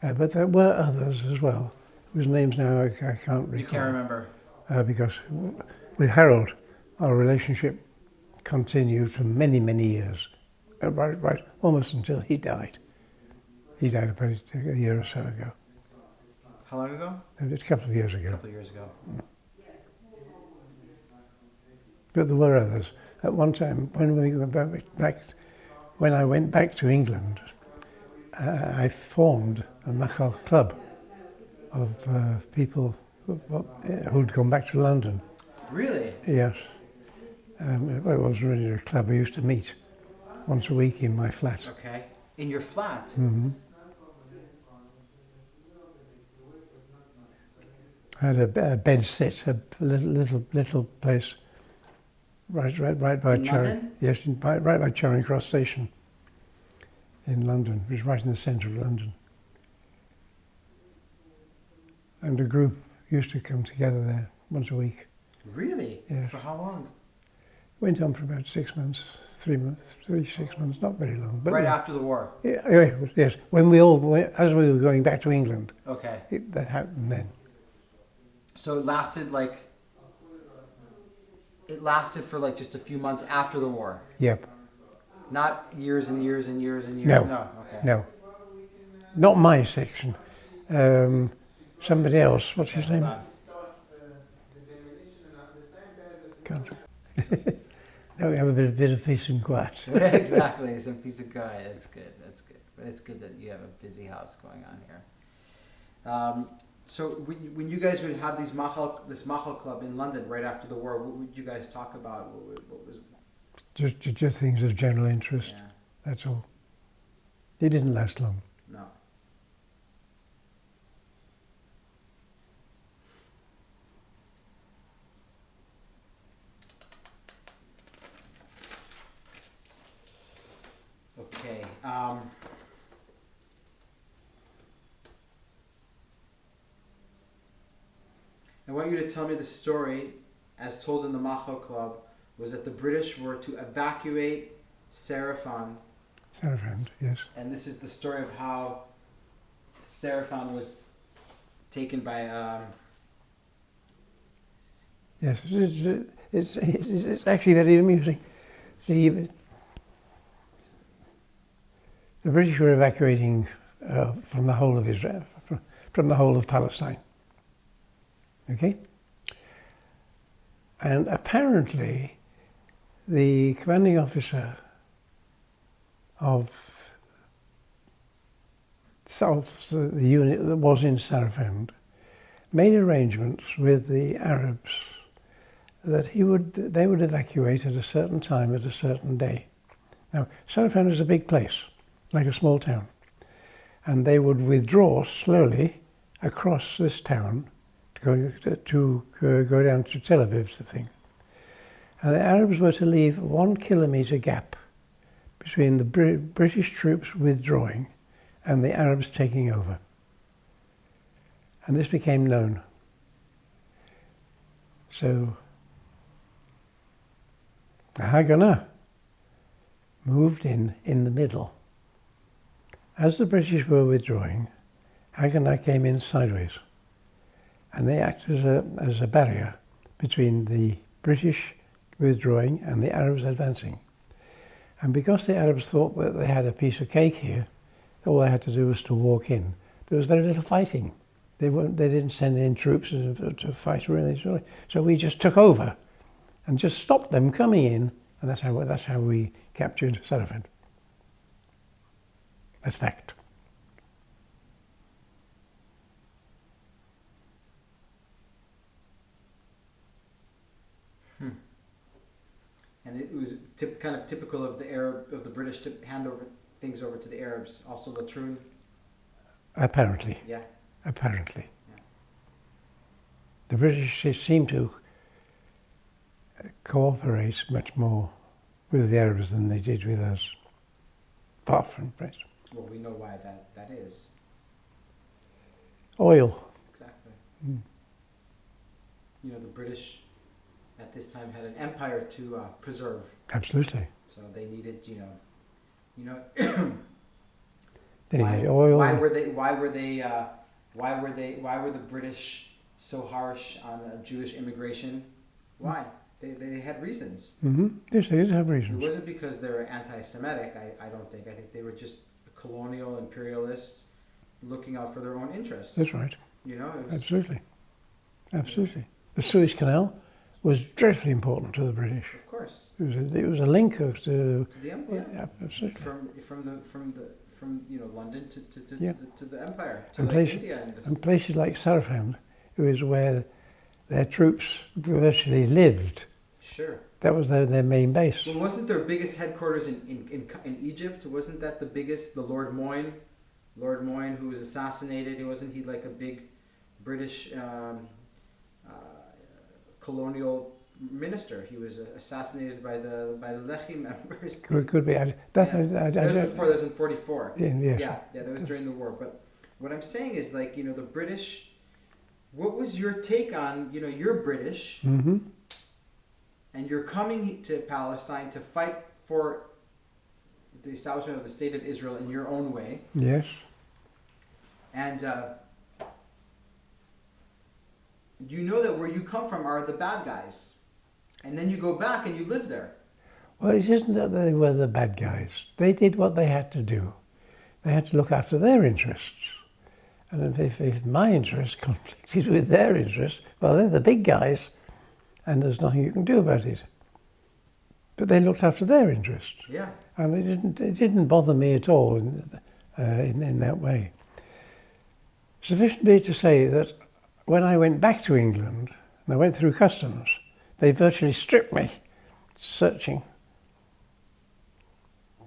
[SPEAKER 2] But there were others as well, whose names now I can't recall.
[SPEAKER 1] You can't remember.
[SPEAKER 2] Because with Harold, our relationship continued for many, many years. Right, almost until he died. He died about a year or so ago.
[SPEAKER 1] How long ago?
[SPEAKER 2] A couple of years
[SPEAKER 1] A
[SPEAKER 2] ago.
[SPEAKER 1] couple of years ago.
[SPEAKER 2] but there were others. At one time, when I went back to England, I formed a Machal club of people who'd gone back to London.
[SPEAKER 1] Really?
[SPEAKER 2] Yes. Well, it wasn't really a club. We used to meet once a week in my flat.
[SPEAKER 1] Okay. In your flat?
[SPEAKER 2] Mm-hmm. I had a bed sit, a little place, right by
[SPEAKER 1] In London?
[SPEAKER 2] Yes, right by Charing Cross Station in London. It was right in the centre of London. And a group used to come together there once a week.
[SPEAKER 1] Really?
[SPEAKER 2] Yes.
[SPEAKER 1] For how long?
[SPEAKER 2] Went on for about 6 months, 3 months, 6 months, not very long. But
[SPEAKER 1] Right after the war?
[SPEAKER 2] Yeah, yes. When as we were going back to England,
[SPEAKER 1] Okay.
[SPEAKER 2] that happened then.
[SPEAKER 1] So it lasted for like just a few months after the war?
[SPEAKER 2] Yep.
[SPEAKER 1] Not years and years and years and years?
[SPEAKER 2] No.
[SPEAKER 1] No, okay.
[SPEAKER 2] No. Not my section. Somebody else. What's his name? Can't. Now we have a bit of peace and quiet.
[SPEAKER 1] Exactly, some peace and quiet. That's good. That's good. But it's good that you have a busy house going on here. So when you guys would have this Machal club in London right after the war, what would you guys talk about? What was?
[SPEAKER 2] Just things of general interest.
[SPEAKER 1] Yeah.
[SPEAKER 2] That's all. It didn't last long.
[SPEAKER 1] No. Okay. I want you to tell me the story, as told in the Machal Club, was that the British were to evacuate Sarafan.
[SPEAKER 2] Sarafan, yes.
[SPEAKER 1] And this is the story of how Sarafan was taken by...
[SPEAKER 2] Yes, it's actually very amusing. The British were evacuating from the whole of Israel, from the whole of Palestine. Okay? And apparently the commanding officer of the unit that was in Sarafan made arrangements with the Arabs that they would evacuate at a certain time at a certain day. Now, Sarafan is a big place, like a small town, and they would withdraw slowly across this town to go down to Tel Aviv, the thing. And the Arabs were to leave 1 kilometre gap between the British troops withdrawing and the Arabs taking over. And this became known. So the Haganah moved in the middle. As the British were withdrawing, Haganah came in sideways. And they acted as a barrier between the British withdrawing and the Arabs advancing. And because the Arabs thought that they had a piece of cake here, all they had to do was to walk in. There was very little fighting. They didn't send in troops to fight or anything. So we just took over and just stopped them coming in, and that's how we captured Sarafan. That's fact.
[SPEAKER 1] And it was kind of typical of the British to hand things over to the Arabs. Also Latrun.
[SPEAKER 2] Apparently.
[SPEAKER 1] Yeah.
[SPEAKER 2] Apparently.
[SPEAKER 1] Yeah.
[SPEAKER 2] The British seem to cooperate much more with the Arabs than they did with us. Far from it.
[SPEAKER 1] Well, we know why that is.
[SPEAKER 2] Oil.
[SPEAKER 1] Exactly. Mm. You know, the British at this time had an empire to preserve.
[SPEAKER 2] Absolutely.
[SPEAKER 1] So they needed,
[SPEAKER 2] they needed oil.
[SPEAKER 1] Why were the British so harsh on Jewish immigration? Why? They had reasons.
[SPEAKER 2] Mm-hmm. Yes, they did have reasons.
[SPEAKER 1] It wasn't because they were anti-Semitic, I don't think. I think they were just colonial imperialists looking out for their own interests.
[SPEAKER 2] That's right.
[SPEAKER 1] You know?
[SPEAKER 2] Absolutely. Absolutely. The Suez Canal was dreadfully important to the British.
[SPEAKER 1] Of course.
[SPEAKER 2] It was a link to
[SPEAKER 1] To the empire.
[SPEAKER 2] yeah, absolutely.
[SPEAKER 1] From London
[SPEAKER 2] Yeah.
[SPEAKER 1] to the empire, to
[SPEAKER 2] And
[SPEAKER 1] like
[SPEAKER 2] places-
[SPEAKER 1] India and this.
[SPEAKER 2] And places like Surfend, it was where their troops virtually lived.
[SPEAKER 1] Sure.
[SPEAKER 2] That was their main base.
[SPEAKER 1] Well, wasn't their biggest headquarters in Egypt? Wasn't that the biggest? The Lord Moyne, who was assassinated. Wasn't he like a big British colonial minister? He was assassinated by the Lehi members.
[SPEAKER 2] Could be.
[SPEAKER 1] That was before. That was in '44.
[SPEAKER 2] Yeah.
[SPEAKER 1] Yeah, that was during the war. But what I'm saying is, like, the British. What was your take on, you're British,
[SPEAKER 2] Mm-hmm.
[SPEAKER 1] and you're coming to Palestine to fight for the establishment of the state of Israel in your own way,
[SPEAKER 2] Yes.
[SPEAKER 1] and you know that where you come from are the bad guys, and then you go back and you live there.
[SPEAKER 2] Well, it isn't that they were the bad guys. They did what they had to do. They had to look after their interests. And if my interests conflicted with their interests, well, they're the big guys, and there's nothing you can do about it. But they looked after their interests,
[SPEAKER 1] Yeah.
[SPEAKER 2] and it didn't bother me at all in that way. Sufficient be to say that when I went back to England, and I went through customs, they virtually stripped me, searching.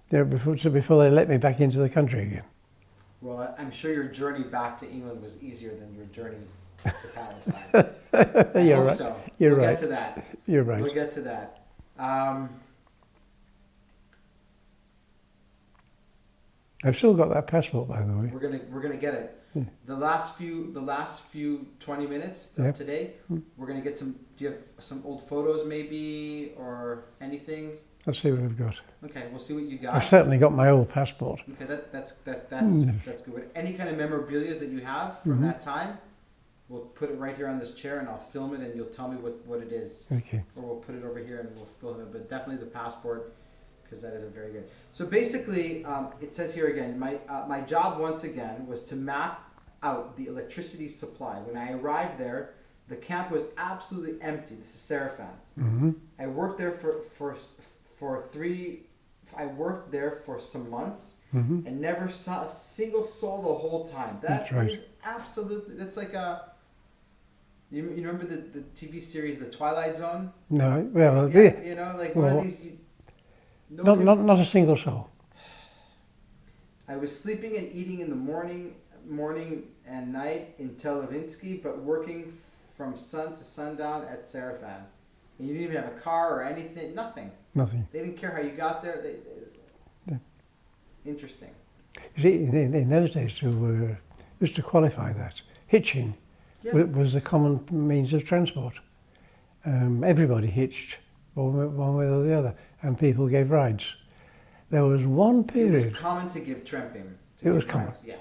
[SPEAKER 2] Before they let me back into the country again.
[SPEAKER 1] Well, I'm sure your journey back to England was easier than your journey to Palestine. I
[SPEAKER 2] You're
[SPEAKER 1] hope
[SPEAKER 2] right.
[SPEAKER 1] so.
[SPEAKER 2] You're
[SPEAKER 1] We'll
[SPEAKER 2] right.
[SPEAKER 1] get to that.
[SPEAKER 2] You're right.
[SPEAKER 1] We'll get to that.
[SPEAKER 2] I've still got that passport, by the way.
[SPEAKER 1] We're gonna get it. The last few 20 minutes of
[SPEAKER 2] Yeah.
[SPEAKER 1] today, we're gonna get some. Do you have some old photos, maybe, or anything?
[SPEAKER 2] Let's see what I've got.
[SPEAKER 1] Okay, we'll see what you got.
[SPEAKER 2] I've certainly got my old passport.
[SPEAKER 1] Okay, that's good. Any kind of memorabilia that you have from that time, we'll put it right here on this chair, and I'll film it, and you'll tell me what it is,
[SPEAKER 2] Okay.
[SPEAKER 1] or we'll put it over here and we'll film it. But definitely the passport, because that is a very good. So basically, it says here again, my job once again was to map out the electricity supply. When I arrived there, the camp was absolutely empty. This is Sarafan.
[SPEAKER 2] Mm-hmm.
[SPEAKER 1] I worked there I worked there for some months
[SPEAKER 2] Mm-hmm.
[SPEAKER 1] and never saw a single soul the whole time.
[SPEAKER 2] That's right.
[SPEAKER 1] Is absolutely. That's like a. You remember the TV series The Twilight Zone?
[SPEAKER 2] No, well,
[SPEAKER 1] Yeah, like one of these.
[SPEAKER 2] not a single soul.
[SPEAKER 1] I was sleeping and eating in the morning and night in Tel Aviv, but working from sun to sundown at Sarafan. And you didn't even have a car or anything, nothing.
[SPEAKER 2] Nothing.
[SPEAKER 1] They didn't care how you got there.
[SPEAKER 2] Yeah.
[SPEAKER 1] Interesting.
[SPEAKER 2] You see, in those days, just to qualify that, hitching
[SPEAKER 1] Yeah.
[SPEAKER 2] was the common means of transport. Everybody hitched, one way or the other, and people gave rides. There was one
[SPEAKER 1] It
[SPEAKER 2] period.
[SPEAKER 1] was common to give tramping.
[SPEAKER 2] It was common.
[SPEAKER 1] Yeah.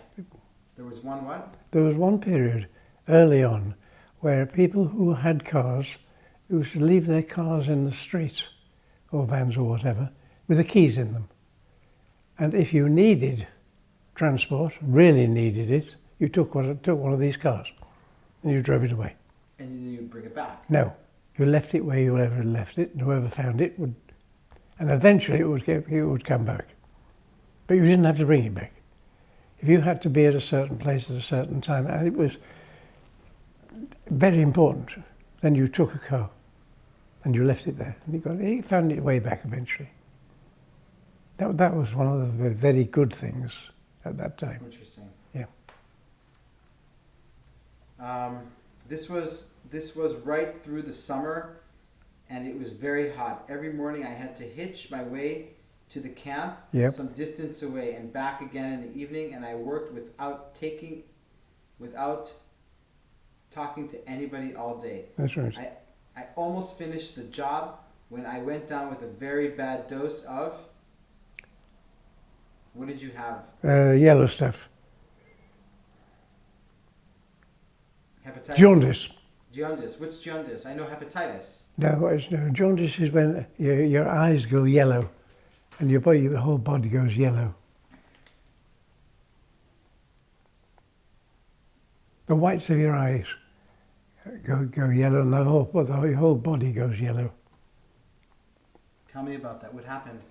[SPEAKER 1] There was one what?
[SPEAKER 2] There was one period early on where people who had cars used to leave their cars in the street, or vans or whatever, with the keys in them. And if you needed transport, really needed it, you took one of these cars and you drove it away.
[SPEAKER 1] And then you bring it back.
[SPEAKER 2] No, you left it where you ever left it, and whoever found it would, and eventually it would come back. But you didn't have to bring it back. If you had to be at a certain place at a certain time, and it was very important, then you took a car and you left it there. And he found its way back eventually. That was one of the very good things at that time.
[SPEAKER 1] Interesting.
[SPEAKER 2] Yeah.
[SPEAKER 1] This was right through the summer, and it was very hot. Every morning I had to hitch my way to the camp,
[SPEAKER 2] Yep.
[SPEAKER 1] some distance away, and back again in the evening. And I worked without talking to anybody all day.
[SPEAKER 2] That's right.
[SPEAKER 1] I almost finished the job when I went down with a very bad dose of. What did you have?
[SPEAKER 2] Yellow stuff.
[SPEAKER 1] Hepatitis.
[SPEAKER 2] Jaundice.
[SPEAKER 1] Jaundice. What's jaundice? I know hepatitis.
[SPEAKER 2] No, jaundice is when your eyes go yellow and your whole body goes yellow. The whites of your eyes go yellow, and the whole body goes yellow.
[SPEAKER 1] Tell me about that. What happened?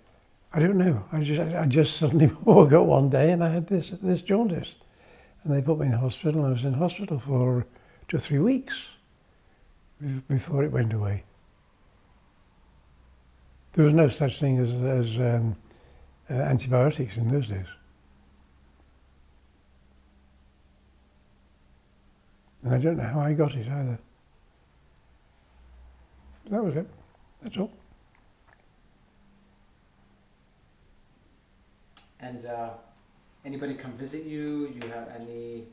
[SPEAKER 2] I don't know. I just suddenly woke up one day and I had this jaundice, and they put me in hospital. I was in hospital for 2 or 3 weeks before it went away. There was no such thing as antibiotics in those days. And I don't know how I got it either. That was it. That's all.
[SPEAKER 1] And anybody come visit you? Do you have any?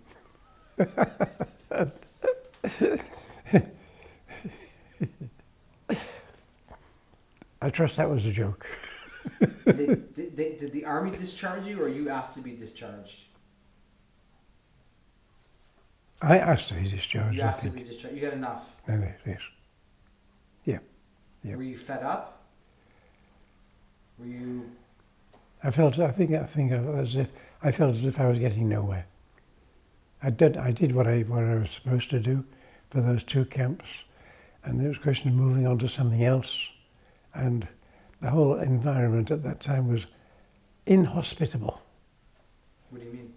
[SPEAKER 2] I trust that was a joke.
[SPEAKER 1] Did the army discharge you, or you asked to be discharged?
[SPEAKER 2] I asked to be discharged.
[SPEAKER 1] You asked to be discharged. You had enough.
[SPEAKER 2] No, yes. Yeah.
[SPEAKER 1] Were you fed up? Were you?
[SPEAKER 2] I felt as if I was getting nowhere. I did what I was supposed to do for those 2 camps, and there was a question of moving on to something else, and the whole environment at that time was inhospitable.
[SPEAKER 1] What do you mean?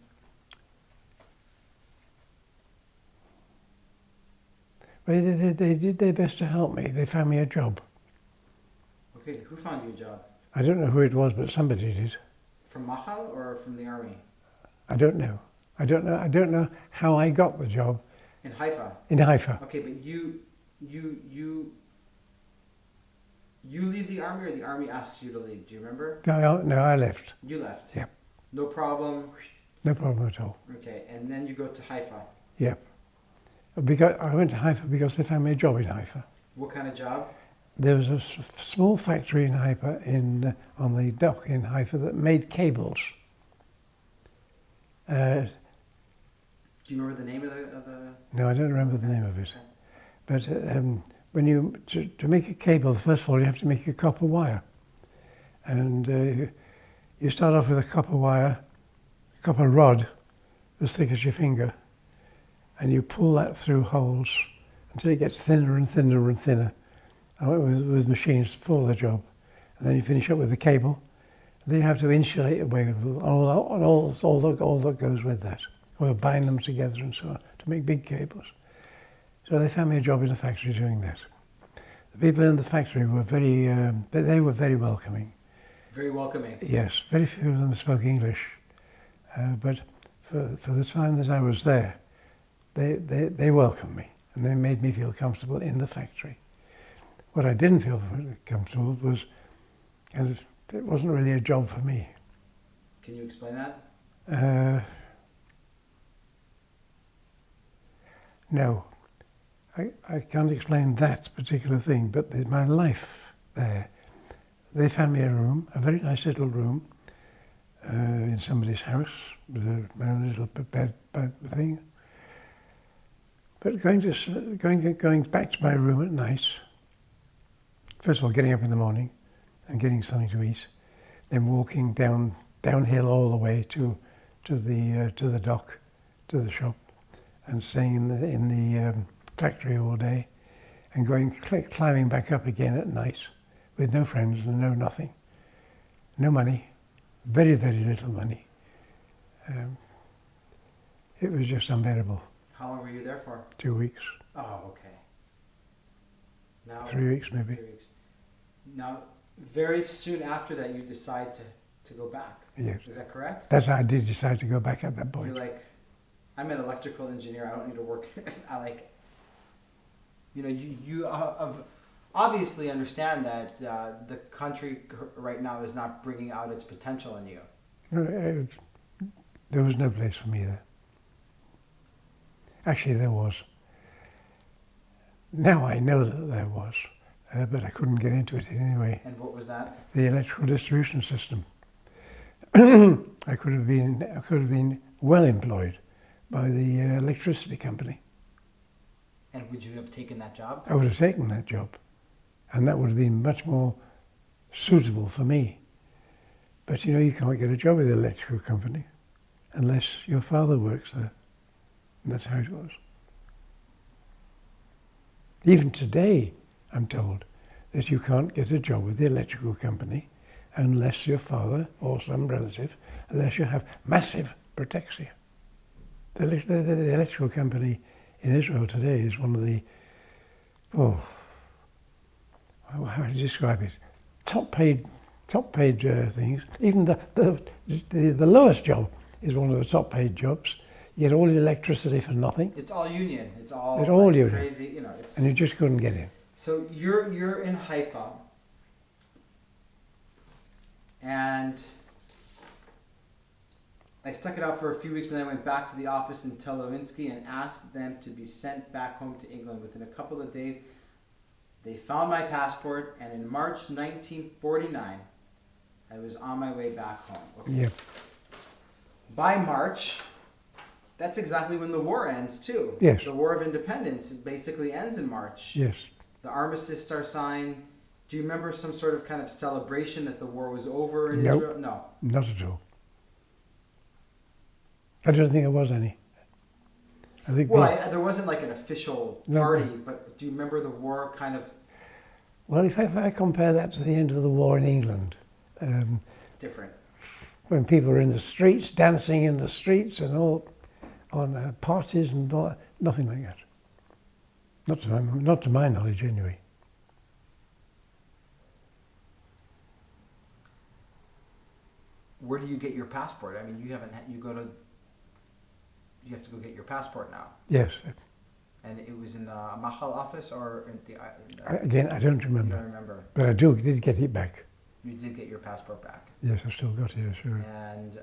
[SPEAKER 2] Well, they did their best to help me. They found me a job.
[SPEAKER 1] Okay, who found you a job?
[SPEAKER 2] I don't know who it was, but somebody did.
[SPEAKER 1] From Machal or from the army?
[SPEAKER 2] I don't know. I don't know how I got the job.
[SPEAKER 1] In Haifa?
[SPEAKER 2] In Haifa.
[SPEAKER 1] Okay, but you leave the army, or the army asked you to leave? Do you remember?
[SPEAKER 2] No, I left.
[SPEAKER 1] You left?
[SPEAKER 2] Yep.
[SPEAKER 1] No problem?
[SPEAKER 2] No problem at all.
[SPEAKER 1] Okay, and then you go to Haifa.
[SPEAKER 2] Yep. Because I went to Haifa because they found me a job in Haifa.
[SPEAKER 1] What kind of job?
[SPEAKER 2] There was a small factory in Haifa, on the dock in Haifa, that made cables.
[SPEAKER 1] Do you remember the name of the?
[SPEAKER 2] No, I don't remember the name of it. But when to make a cable, first of all, you have to make a copper wire. And you start off with a copper wire, a copper rod, as thick as your finger, and you pull that through holes until it gets thinner and thinner and thinner. With machines for the job, and then you finish up with the cable. And then you have to insulate away all that goes with that, or bind them together and so on to make big cables. So they found me a job in the factory doing that. The people in the factory were they were very welcoming.
[SPEAKER 1] Very welcoming.
[SPEAKER 2] Yes, very few of them spoke English, but for the time that I was there, they welcomed me and they made me feel comfortable in the factory. What I didn't feel comfortable was, and it wasn't really a job for me.
[SPEAKER 1] Can you explain that?
[SPEAKER 2] No, I can't explain that particular thing, but my life there. They found me a room, a very nice little room, in somebody's house, with my own little bed thing. But going back to my room at night, first of all, getting up in the morning and getting something to eat, then walking downhill all the way to the dock, to the shop, and staying in the factory all day, and climbing back up again at night with no friends and no nothing, no money, very, very little money. It was just unbearable.
[SPEAKER 1] How long were you there for?
[SPEAKER 2] 2 weeks.
[SPEAKER 1] Oh, okay. Now
[SPEAKER 2] 3 weeks maybe.
[SPEAKER 1] 3 weeks. Now, very soon after that, you decide to go back.
[SPEAKER 2] Yes.
[SPEAKER 1] Is that correct?
[SPEAKER 2] That's how I did decide to go back at that point.
[SPEAKER 1] You're like, I'm an electrical engineer. I don't need to work. You obviously understand that the country right now is not bringing out its potential in you.
[SPEAKER 2] There was no place for me there. Actually, there was. Now I know that there was, but I couldn't get into it anyway.
[SPEAKER 1] And what was that?
[SPEAKER 2] The electrical distribution system. I could have been well employed by the electricity company.
[SPEAKER 1] And would you have taken that job?
[SPEAKER 2] I would have taken that job, and that would have been much more suitable for me. But you can't get a job with the electrical company unless your father works there. And that's how it was. Even today, I'm told that you can't get a job with the electrical company unless your father or some relative, unless you have massive protexia. The electrical company in Israel today is one of the, how do you describe it? Top paid things. Even the lowest job is one of the top paid jobs. You get all your electricity for nothing.
[SPEAKER 1] It's all union. It's all
[SPEAKER 2] union.
[SPEAKER 1] Crazy. You know, it's.
[SPEAKER 2] And you just couldn't get in.
[SPEAKER 1] So you're in Haifa, and I stuck it out for a few weeks, and then I went back to the office in Tel Aviv and asked them to be sent back home to England. Within a couple of days, they found my passport, and in March 1949, I was on my way back home. Okay.
[SPEAKER 2] Yep.
[SPEAKER 1] By March, that's exactly when the war ends too.
[SPEAKER 2] Yes.
[SPEAKER 1] The War of Independence basically ends in March.
[SPEAKER 2] Yes.
[SPEAKER 1] The armistice are signed. Do you remember some sort of kind of celebration that the war was over in
[SPEAKER 2] Nope.
[SPEAKER 1] Israel? No.
[SPEAKER 2] Not at all. I don't think there was any. I think.
[SPEAKER 1] Well, there wasn't like an official
[SPEAKER 2] No.
[SPEAKER 1] party, but do you remember the war kind of
[SPEAKER 2] Well, if I compare that to the end of the war in England,
[SPEAKER 1] different?
[SPEAKER 2] when people were in the streets, dancing in the streets and all, on parties and all, nothing like that. Not to my knowledge, anyway.
[SPEAKER 1] Where do you get your passport? I mean, you haven't. You have to go get your passport now.
[SPEAKER 2] Yes.
[SPEAKER 1] And it was in the Mahal office or in the.
[SPEAKER 2] Again, I don't
[SPEAKER 1] You
[SPEAKER 2] remember.
[SPEAKER 1] don't remember.
[SPEAKER 2] But I did get it back.
[SPEAKER 1] You did get your passport back.
[SPEAKER 2] Yes, I still got it, sure.
[SPEAKER 1] And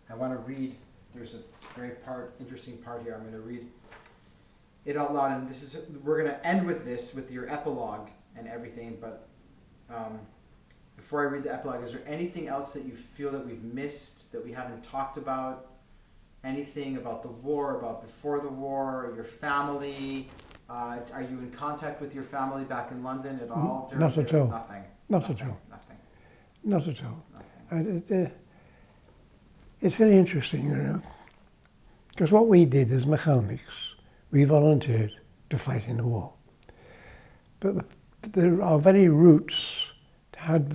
[SPEAKER 1] I want to read. There's a very interesting part here. I'm going to read it out loud, and we're going to end with this, with your epilogue and everything. But before I read the epilogue, is there anything else that you feel that we've missed, that we haven't talked about? Anything about the war, about before the war, your family? Are you in contact with your family back in London at all?
[SPEAKER 2] Not at all.
[SPEAKER 1] Nothing.
[SPEAKER 2] Not at all.
[SPEAKER 1] Nothing.
[SPEAKER 2] Not at all.
[SPEAKER 1] Nothing.
[SPEAKER 2] It's very interesting, you know, because what we did as mechanics, we volunteered to fight in the war. But our very roots had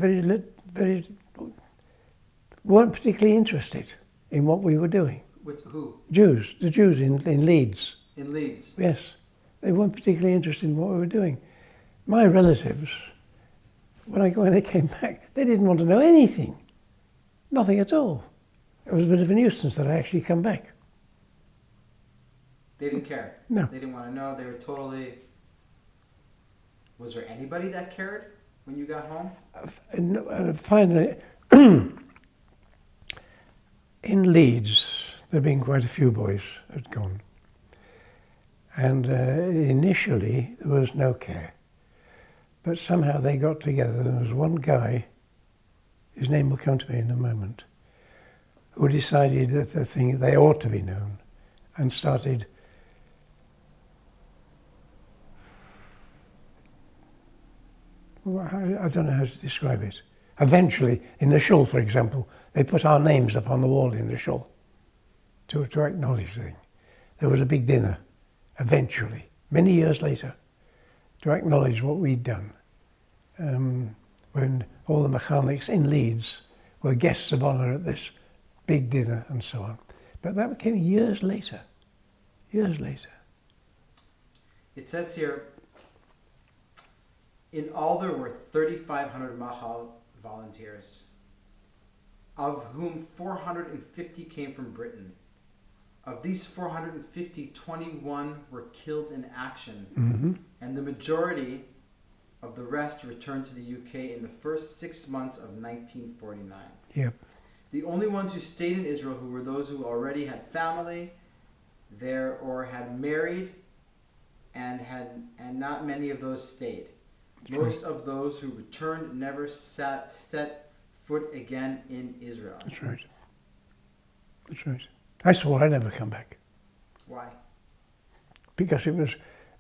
[SPEAKER 2] weren't particularly interested in what we were doing.
[SPEAKER 1] Who?
[SPEAKER 2] Jews, the Jews in Leeds.
[SPEAKER 1] In Leeds.
[SPEAKER 2] Yes, they weren't particularly interested in what we were doing. My relatives, when they came back, they didn't want to know anything, nothing at all. It was a bit of a nuisance that I actually come back.
[SPEAKER 1] They didn't care.
[SPEAKER 2] No.
[SPEAKER 1] They didn't want to know. They were totally. Was there anybody that cared when you got home?
[SPEAKER 2] Finally, in Leeds, there had been quite a few boys had gone. And initially, there was no care. But somehow they got together. There was one guy, his name will come to me in a moment, who decided that they ought to be known and started I don't know how to describe it. Eventually, in the shul, for example, they put our names up on the wall in the shul to acknowledge the thing. There was a big dinner, eventually, many years later, to acknowledge what we'd done. When all the mechanics in Leeds were guests of honour at this big dinner and so on. But that came years later. Years later.
[SPEAKER 1] It says here, in all there were 3,500 Mahal volunteers, of whom 450 came from Britain. Of these 450, 21 were killed in action, and the majority of the rest returned to the UK in the first 6 months of 1949.
[SPEAKER 2] Yep.
[SPEAKER 1] The only ones who stayed in Israel who were those who already had family there or had married, and not many of those stayed.
[SPEAKER 2] That's
[SPEAKER 1] Most of those who returned never set foot again in Israel.
[SPEAKER 2] That's right. That's right. I swore I'd never come back.
[SPEAKER 1] Why?
[SPEAKER 2] Because it was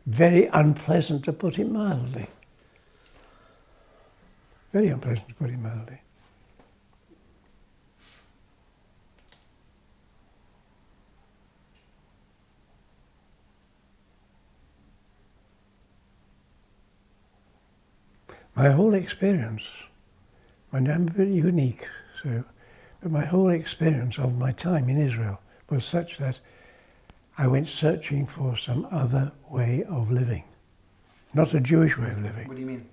[SPEAKER 2] very unpleasant, to put it mildly. Very unpleasant, to put it mildly. My whole experience, and I'm a bit unique, so, but my whole experience of my time in Israel was such that I went searching for some other way of living, not a Jewish way of living.
[SPEAKER 1] What do you mean?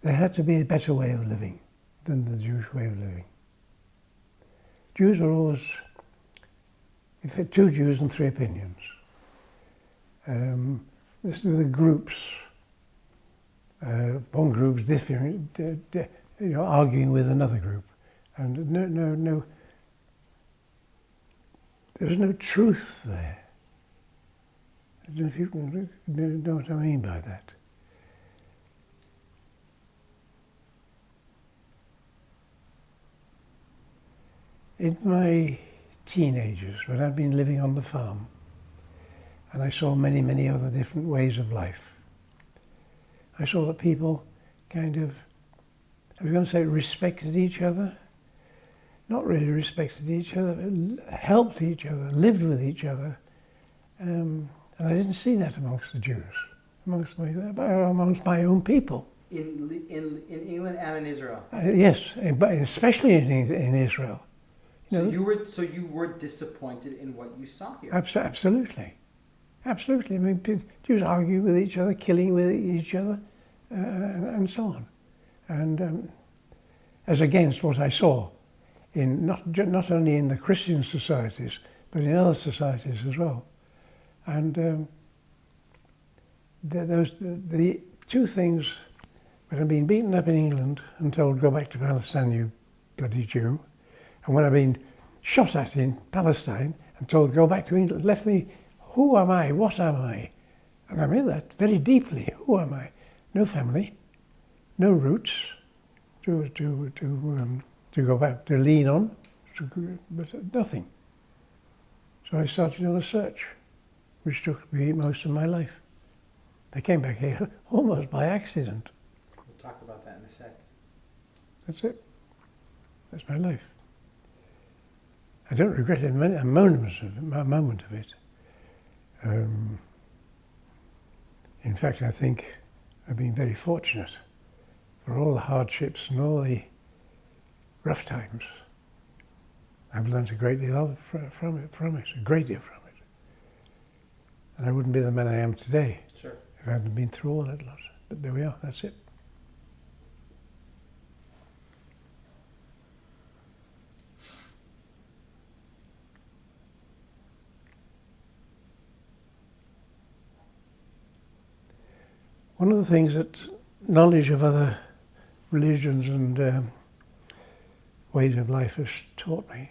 [SPEAKER 2] There had to be a better way of living than the Jewish way of living. Jews are always, if there are two Jews and three opinions. This are the groups. One group's differing, arguing with another group, and no. There was no truth there. I don't know if you can know what I mean by that. In my teenagers, when I'd been living on the farm, and I saw many, many other different ways of life, I saw that people kind of, I was going to say respected each other, not really respected each other, but helped each other, lived with each other, and I didn't see that amongst the Jews, amongst my own people.
[SPEAKER 1] In England and in Israel.
[SPEAKER 2] Yes, but especially in Israel.
[SPEAKER 1] So you were disappointed in what you saw here.
[SPEAKER 2] Absolutely. I mean, Jews argue with each other, killing with each other, and so on. And as against what I saw in not only in the Christian societies, but in other societies as well. And the two things, when I've been beaten up in England and told, go back to Palestine, you bloody Jew, and when I've been shot at in Palestine and told, go back to England, left me, who am I, what am I? And I mean that very deeply, who am I? No family, no roots to go back, to lean on, but nothing. So I started on a search, which took me most of my life. I came back here almost by accident.
[SPEAKER 1] We'll talk about that in a sec.
[SPEAKER 2] That's it. That's my life. I don't regret it a moment of it. In fact, I think I've been very fortunate for all the hardships and all the rough times. I've learned a great deal from it, a great deal from it. And I wouldn't be the man I am today
[SPEAKER 1] Sure.
[SPEAKER 2] if I hadn't been through all that lot. But there we are, that's it. One of the things that knowledge of other religions and ways of life has taught me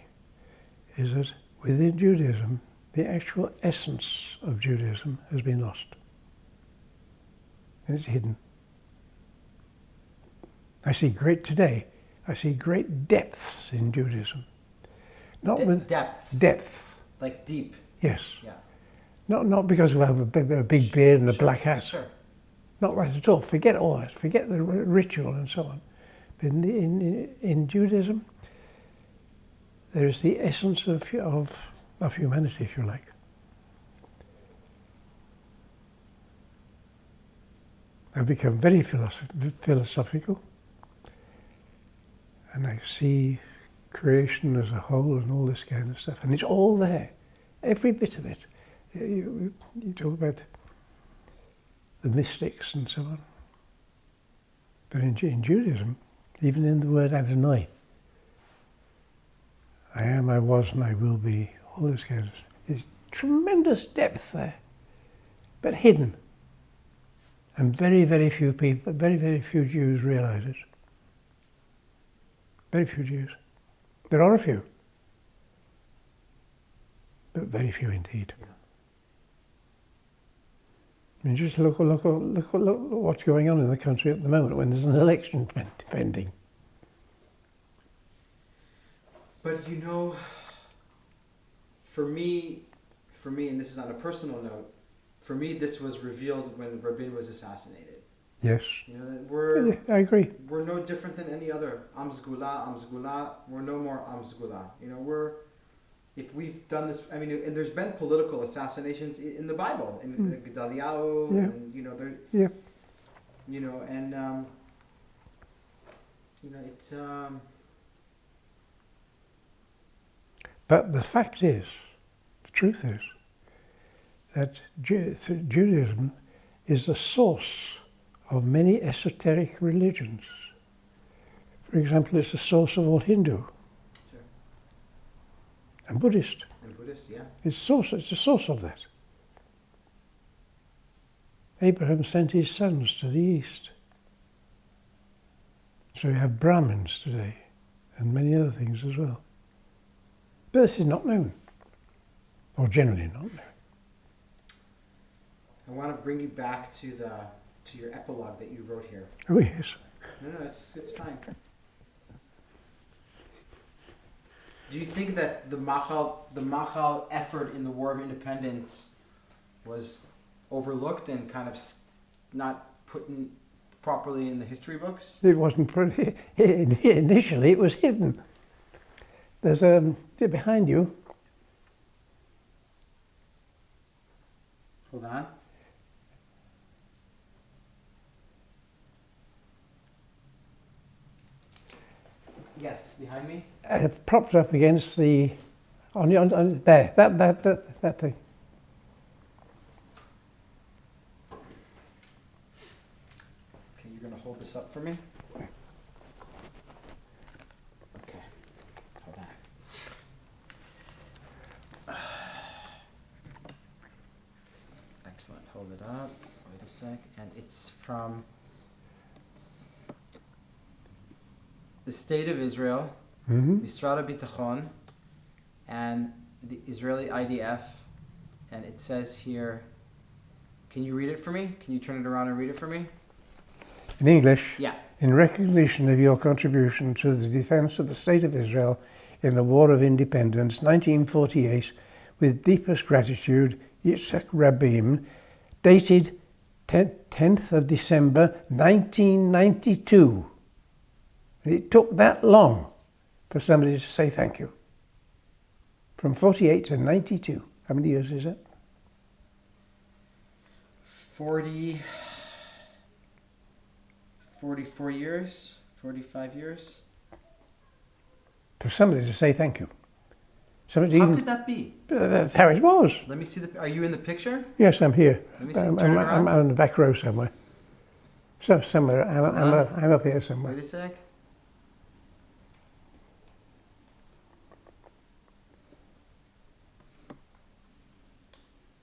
[SPEAKER 2] is that within Judaism, the actual essence of Judaism has been lost. And it's hidden. I see great depths in Judaism. Not with
[SPEAKER 1] depths.
[SPEAKER 2] Depth.
[SPEAKER 1] Like deep.
[SPEAKER 2] Yes.
[SPEAKER 1] Yeah.
[SPEAKER 2] Not because we have a big beard and a black hat.
[SPEAKER 1] Sure.
[SPEAKER 2] Not right at all. Forget all that. Forget the ritual and so on. But in Judaism, there is the essence of humanity, if you like. I've become very philosophical, and I see creation as a whole and all this kind of stuff, and it's all there, every bit of it. You talk about the mystics and so on. But in Judaism, even in the word Adonai, I am, I was, and I will be, all this kind of stuff. There's tremendous depth there, but hidden. And very, very few people, very, very few Jews realize it. Very few Jews. There are a few, but very few indeed.
[SPEAKER 1] Yeah.
[SPEAKER 2] I mean, just look what's going on in the country at the moment when there's an election pending.
[SPEAKER 1] But you know, for me, and this is on a personal note, for me, this was revealed when Rabin was assassinated.
[SPEAKER 2] Yes.
[SPEAKER 1] You know, that
[SPEAKER 2] I agree.
[SPEAKER 1] we're no different than any other Am Sgula. We're no more Am Sgula. You know, if we've done this, I mean, and there's been political assassinations in the Bible, in Gedaliah,
[SPEAKER 2] Yeah.
[SPEAKER 1] and you know,
[SPEAKER 2] Yeah.
[SPEAKER 1] you know, and you know, it's
[SPEAKER 2] But the fact is, the truth is, that Judaism is the source of many esoteric religions. For example, it's the source of all Hindu.
[SPEAKER 1] Sure.
[SPEAKER 2] And Buddhist.
[SPEAKER 1] And Buddhist, yeah.
[SPEAKER 2] It's the source of that. Abraham sent his sons to the east. So you have Brahmins today, and many other things as well. But this is not known, or generally not known.
[SPEAKER 1] I want to bring you back to your epilogue that you wrote here.
[SPEAKER 2] Oh yes.
[SPEAKER 1] No, it's fine. Do you think that the Machal effort in the War of Independence was overlooked and kind of not put in properly in the history books?
[SPEAKER 2] It wasn't pretty. Initially, it was hidden. There's behind you.
[SPEAKER 1] Hold on. Yes, behind me.
[SPEAKER 2] Propped up against the on there. That thing.
[SPEAKER 1] Okay, you're gonna hold this up for me. Okay, hold on. Excellent. Hold it up. Wait a sec. And it's from the State of Israel,
[SPEAKER 2] Mm-hmm.
[SPEAKER 1] Misrad HaBitachon, and the Israeli IDF, and it says here. Can you read it for me? Can you turn it around and read it for me?
[SPEAKER 2] In English.
[SPEAKER 1] Yeah.
[SPEAKER 2] In recognition of your contribution to the defense of the State of Israel in the War of Independence, 1948, with deepest gratitude, Yitzhak Rabin, dated 10th of December, 1992. And it took that long for somebody to say thank you. From 48 to 92. How many years is it?
[SPEAKER 1] 44 years, 45 years.
[SPEAKER 2] For somebody to say thank you. Somebody
[SPEAKER 1] How
[SPEAKER 2] even,
[SPEAKER 1] could that be?
[SPEAKER 2] that's how it was.
[SPEAKER 1] Let me see are you in the picture?
[SPEAKER 2] Yes, I'm here.
[SPEAKER 1] Let me see.
[SPEAKER 2] I'm
[SPEAKER 1] Turn it around.
[SPEAKER 2] on the back row somewhere. Somewhere. I'm up here somewhere.
[SPEAKER 1] Wait a sec.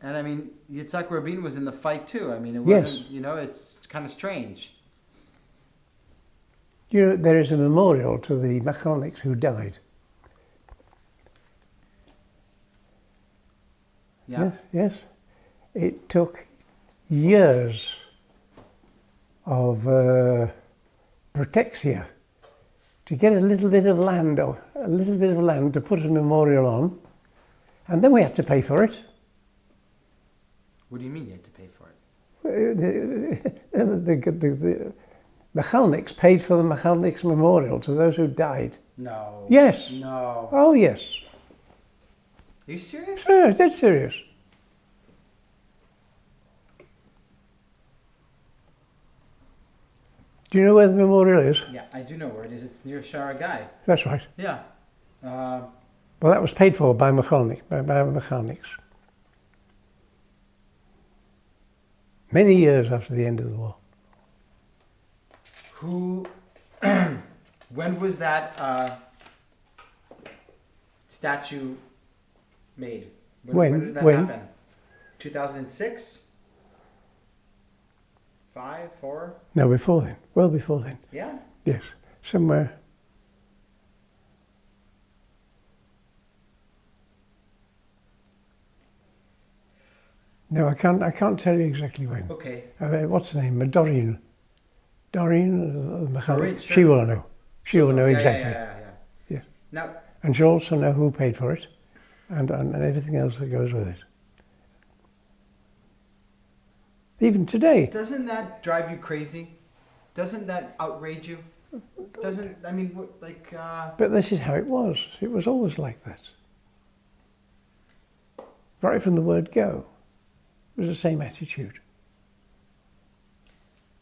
[SPEAKER 1] And I mean, Yitzhak Rabin was in the fight too. I mean, it wasn't,
[SPEAKER 2] Yes.
[SPEAKER 1] you know, it's kind of strange.
[SPEAKER 2] You know, there is a memorial to the mechanics who died.
[SPEAKER 1] Yeah.
[SPEAKER 2] Yes, yes. It took years of protexia to get a little bit of land to put a memorial on, and then we had to pay for it.
[SPEAKER 1] What do you mean you had to pay for it?
[SPEAKER 2] The mechanics paid for the mechanics memorial to those who died.
[SPEAKER 1] No.
[SPEAKER 2] Yes.
[SPEAKER 1] No.
[SPEAKER 2] Oh yes.
[SPEAKER 1] Are you serious?
[SPEAKER 2] Yeah, dead serious. Do you know where the memorial is?
[SPEAKER 1] Yeah, I do know where it is. It's near Sharagai.
[SPEAKER 2] That's right.
[SPEAKER 1] Yeah.
[SPEAKER 2] Well, that was paid for by mechanics. Many years after the end of the war.
[SPEAKER 1] Who? When was that statue made? When did that happen? 2006? 5, 4?
[SPEAKER 2] No, before then. Well before then.
[SPEAKER 1] Yeah.
[SPEAKER 2] Yes, somewhere. No, I can't tell you exactly when.
[SPEAKER 1] Okay.
[SPEAKER 2] What's her name? Doreen. Doreen,
[SPEAKER 1] Doreen,
[SPEAKER 2] she
[SPEAKER 1] sure.
[SPEAKER 2] will know. She will know
[SPEAKER 1] Yeah,
[SPEAKER 2] exactly.
[SPEAKER 1] Yeah.
[SPEAKER 2] Yeah.
[SPEAKER 1] Now,
[SPEAKER 2] And she'll also know who paid for it, and everything else that goes with it. Even today.
[SPEAKER 1] Doesn't that drive you crazy? Doesn't that outrage you? Doesn't, I mean, like...
[SPEAKER 2] But this is how it was. It was always like that. Right from the word go. It was the same attitude.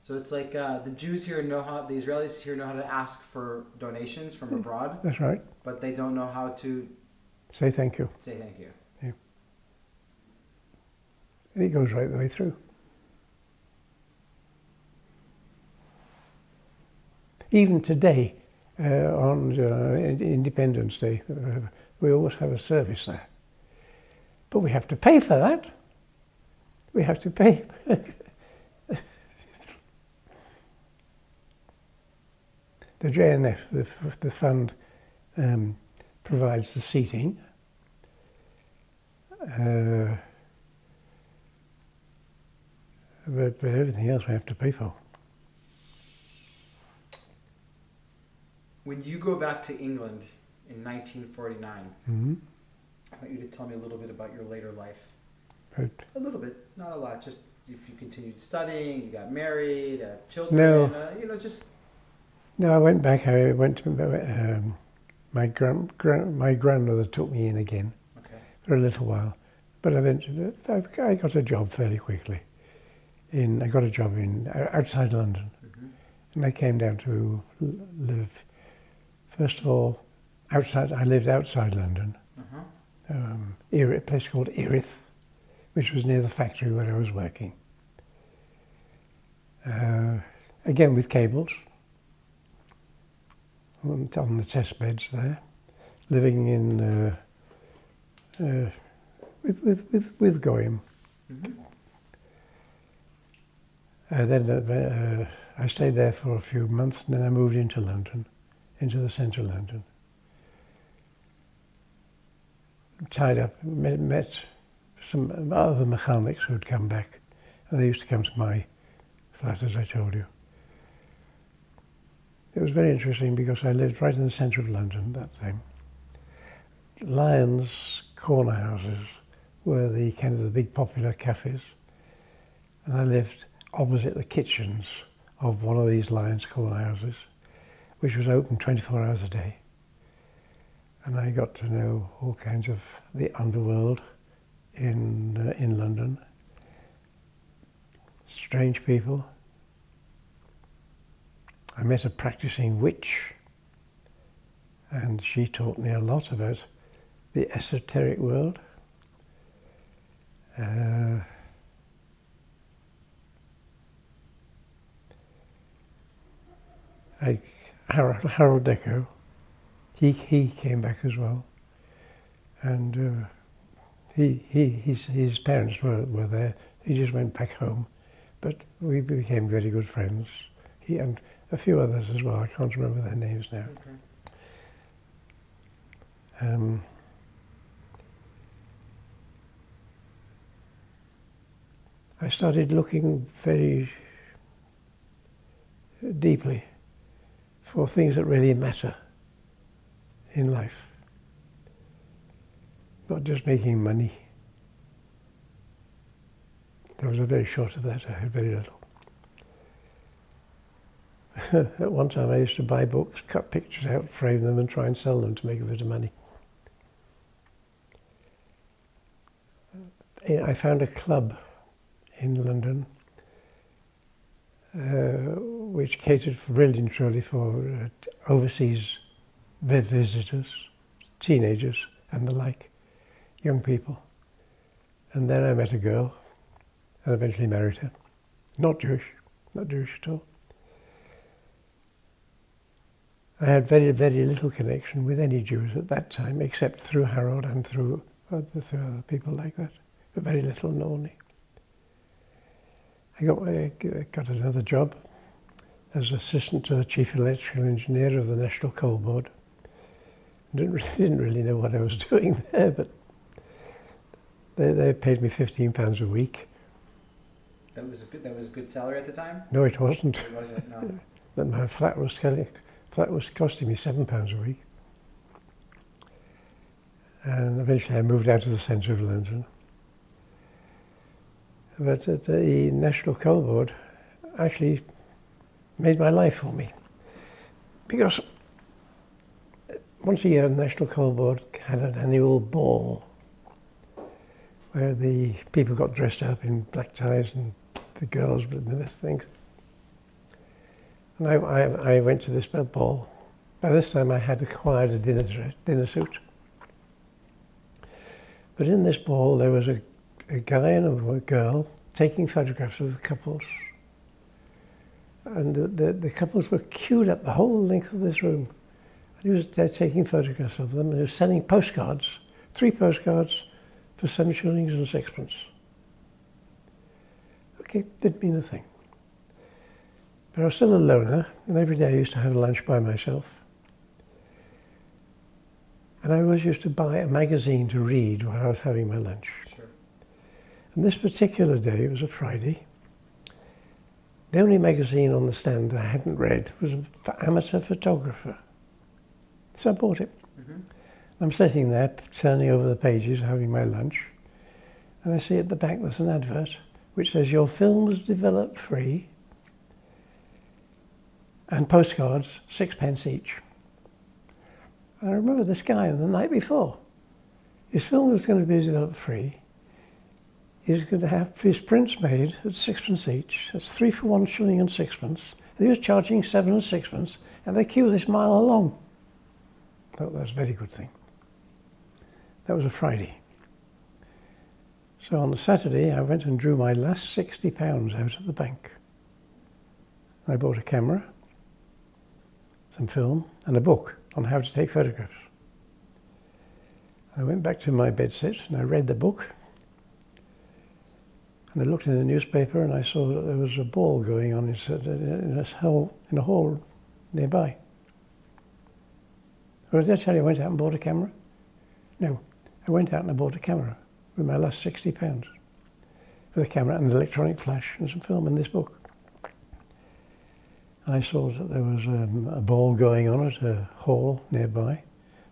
[SPEAKER 1] So it's like the Jews here know how, the Israelis here know how to ask for donations from abroad.
[SPEAKER 2] That's right.
[SPEAKER 1] But they don't know how to
[SPEAKER 2] say thank you.
[SPEAKER 1] Say thank you.
[SPEAKER 2] Yeah. And it goes right the way through. Even today, on Independence Day, we always have a service there. But we have to pay for that. We have to pay. The JNF, the fund, provides the seating. But everything else we have to pay for.
[SPEAKER 1] When you go back to England in 1949, I want you to tell me a little bit about your later life.
[SPEAKER 2] Right.
[SPEAKER 1] A little bit, not a lot. Just if you continued studying, you got married, children.
[SPEAKER 2] No.
[SPEAKER 1] Just.
[SPEAKER 2] No, I went back. I went to my grandmother took me in again for a little while, but eventually I got a job fairly quickly. I got a job outside London, and I came down to live. First of all, I lived outside London, a place called Erith, which was near the factory where I was working. Again with cables, on the test beds there, living in with Goyim. Then I stayed there for a few months, and then I moved into London. Into the centre of London. Tied up, met some other mechanics who had come back, and they used to come to my flat, as I told you. It was very interesting because I lived right in the centre of London that time. Lyons corner houses were the kind of the big popular cafes, and I lived opposite the kitchens of one of these Lyons corner houses, which was open 24 hours a day. And I got to know all kinds of the underworld in London. Strange people. I met a practicing witch, and she taught me a lot about the esoteric world. Harold Deco, he came back as well, and his parents were there. He just went back home, but we became very good friends. He and a few others as well. I can't remember their names now. I started looking very deeply for things that really matter in life, not just making money. I was very short of that. I had very little. At one time I used to buy books, cut pictures out, frame them and try and sell them to make a bit of money. I found a club in London which catered really and truly for overseas visitors, teenagers and the like, young people. And then I met a girl and eventually married her. Not Jewish at all. I had very, very little connection with any Jews at that time, except through Harold and through other people like that, but very little known. I got another job as assistant to the chief electrical engineer of the National Coal Board. Didn't really know what I was doing there, but they paid me £15 a week.
[SPEAKER 1] That was a good salary at the time?
[SPEAKER 2] No, it wasn't.
[SPEAKER 1] It wasn't, no.
[SPEAKER 2] But my flat was costing me £7 a week. And eventually I moved out of the centre of London. But the National Coal Board actually made my life for me. Because once a year, the National Coal Board had an annual ball where the people got dressed up in black ties and the girls with the best things. And I went to this ball. By this time I had acquired a dinner suit. But in this ball there was a guy and a girl taking photographs of the couples. And the couples were queued up the whole length of this room. And he was there taking photographs of them, and he was selling postcards, 3 postcards for 7 shillings and 6pence. Okay, didn't mean a thing. But I was still a loner, and every day I used to have lunch by myself. And I always used to buy a magazine to read while I was having my lunch.
[SPEAKER 1] Sure.
[SPEAKER 2] And this particular day, it was a Friday, the only magazine on the stand I hadn't read was for amateur photographer. So I bought it.
[SPEAKER 1] Mm-hmm.
[SPEAKER 2] I'm sitting there, turning over the pages, having my lunch, and I see at the back there's an advert which says, "Your films developed free, and postcards 6pence each." And I remember this guy the night before. His film was going to be developed free. He was going to have his prints made at 6pence each. That's 3 for 1 shilling and 6pence. And he was charging 7 and 6pence, and they queued this mile along. I thought that was a very good thing. That was a Friday. So on the Saturday, I went and drew my last £60 out of the bank. I bought a camera, some film, and a book on how to take photographs. I went back to my bedsit and I read the book. And I looked in the newspaper and I saw that there was a ball going on in a hall nearby. Well, did I tell you I went out and bought a camera? No, I went out and I bought a camera with my last £60 for the camera and an electronic flash and some film in this book. And I saw that there was a ball going on at a hall nearby.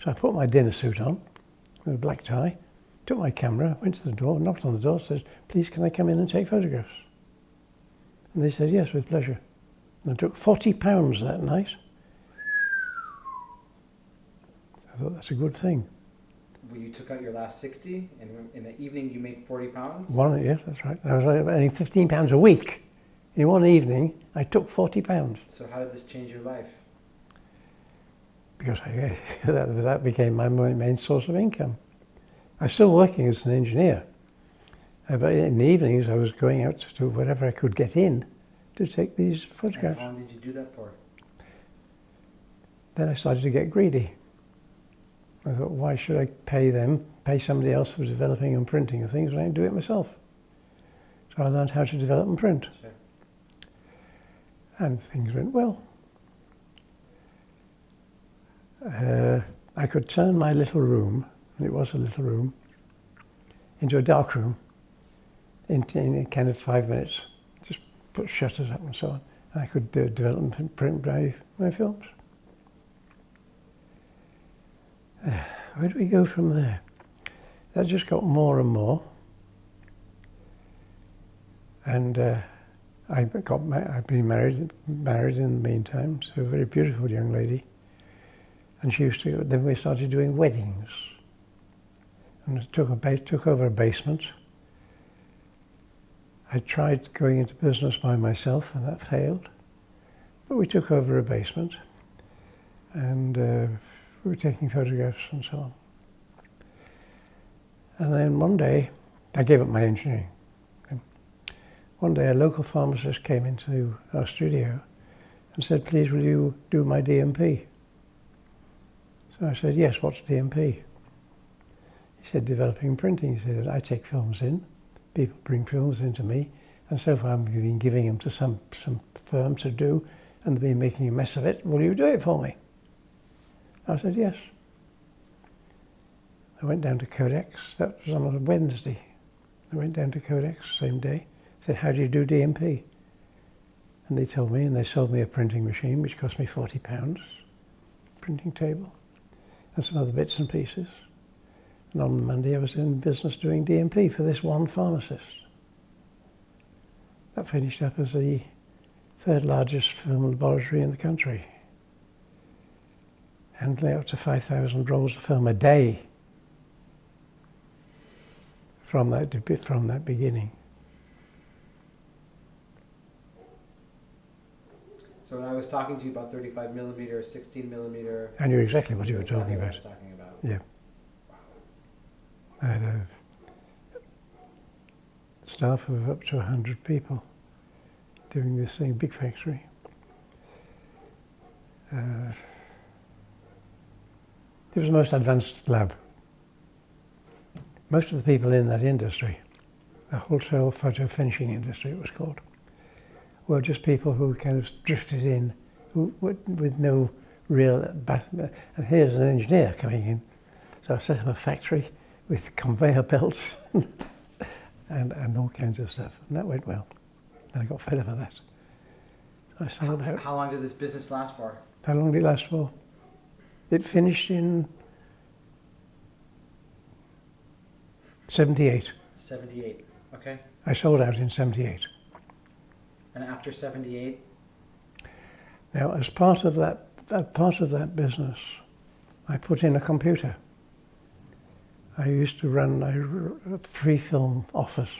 [SPEAKER 2] So I put my dinner suit on with a black tie, took my camera, went to the door, knocked on the door, said, "Please, can I come in and take photographs?" And they said, "Yes, with pleasure." And I took £40 that night. I thought that's a good thing.
[SPEAKER 1] Well, you took out your last 60, and in the evening you made £40?
[SPEAKER 2] Yes, that's right. I was earning £15 a week. In one evening, I took £40.
[SPEAKER 1] So how did this change your life?
[SPEAKER 2] Because that became my main source of income. I was still working as an engineer, but in the evenings I was going out to wherever I could get in to take these photographs.
[SPEAKER 1] And how long did you do that for?
[SPEAKER 2] Then I started to get greedy. I thought, why should I pay somebody else for developing and printing things when I can do it myself? So I learned how to develop and print.
[SPEAKER 1] Sure.
[SPEAKER 2] And things went well. I could turn my little room, and it was a little room, into a dark room in kind of 5 minutes. Just put shutters up and so on. And I could develop and print my films. Where do we go from there? That just got more and more. And I've been married in the meantime to a very beautiful young lady. And then we started doing weddings. And I took over a basement. I tried going into business by myself and that failed. But we took over a basement and we were taking photographs and so on. And then one day, I gave up my engineering. One day a local pharmacist came into our studio and said, "Please, will you do my DMP?" So I said, "Yes, what's DMP?" He said, "Developing and printing." He said, "I take films in, people bring films into me, and so far I've been giving them to some firm to do, and they've been making a mess of it. Will you do it for me?" I said, "Yes." I went down to Codex, that was on a Wednesday. I went down to Codex same day, said, "How do you do DMP?" And they told me, and they sold me a printing machine, which cost me £40, printing table, and some other bits and pieces. And on Monday I was in business doing DMP for this one pharmacist. That finished up as the third largest film laboratory in the country, handling up to 5,000 rolls of film a day from that beginning.
[SPEAKER 1] So when I was talking to you about 35 millimeter, 16 millimeter,
[SPEAKER 2] I knew exactly what you were talking
[SPEAKER 1] what I
[SPEAKER 2] about.
[SPEAKER 1] was talking about.
[SPEAKER 2] Yeah. I had a staff of up to 100 people doing this thing, big factory. It was the most advanced lab. Most of the people in that industry, the wholesale photo finishing industry it was called, were just people who kind of drifted in with no real and here's an engineer coming in. So I set up a factory with conveyor belts and all kinds of stuff, and that went well. And I got fed up of that. I sold out.
[SPEAKER 1] How long did this business last for?
[SPEAKER 2] How long did it last for? It finished in 78.
[SPEAKER 1] 78, okay.
[SPEAKER 2] I sold out in 78.
[SPEAKER 1] And after 78?
[SPEAKER 2] Now, as part of that business, I put in a computer. I used to run a free film office.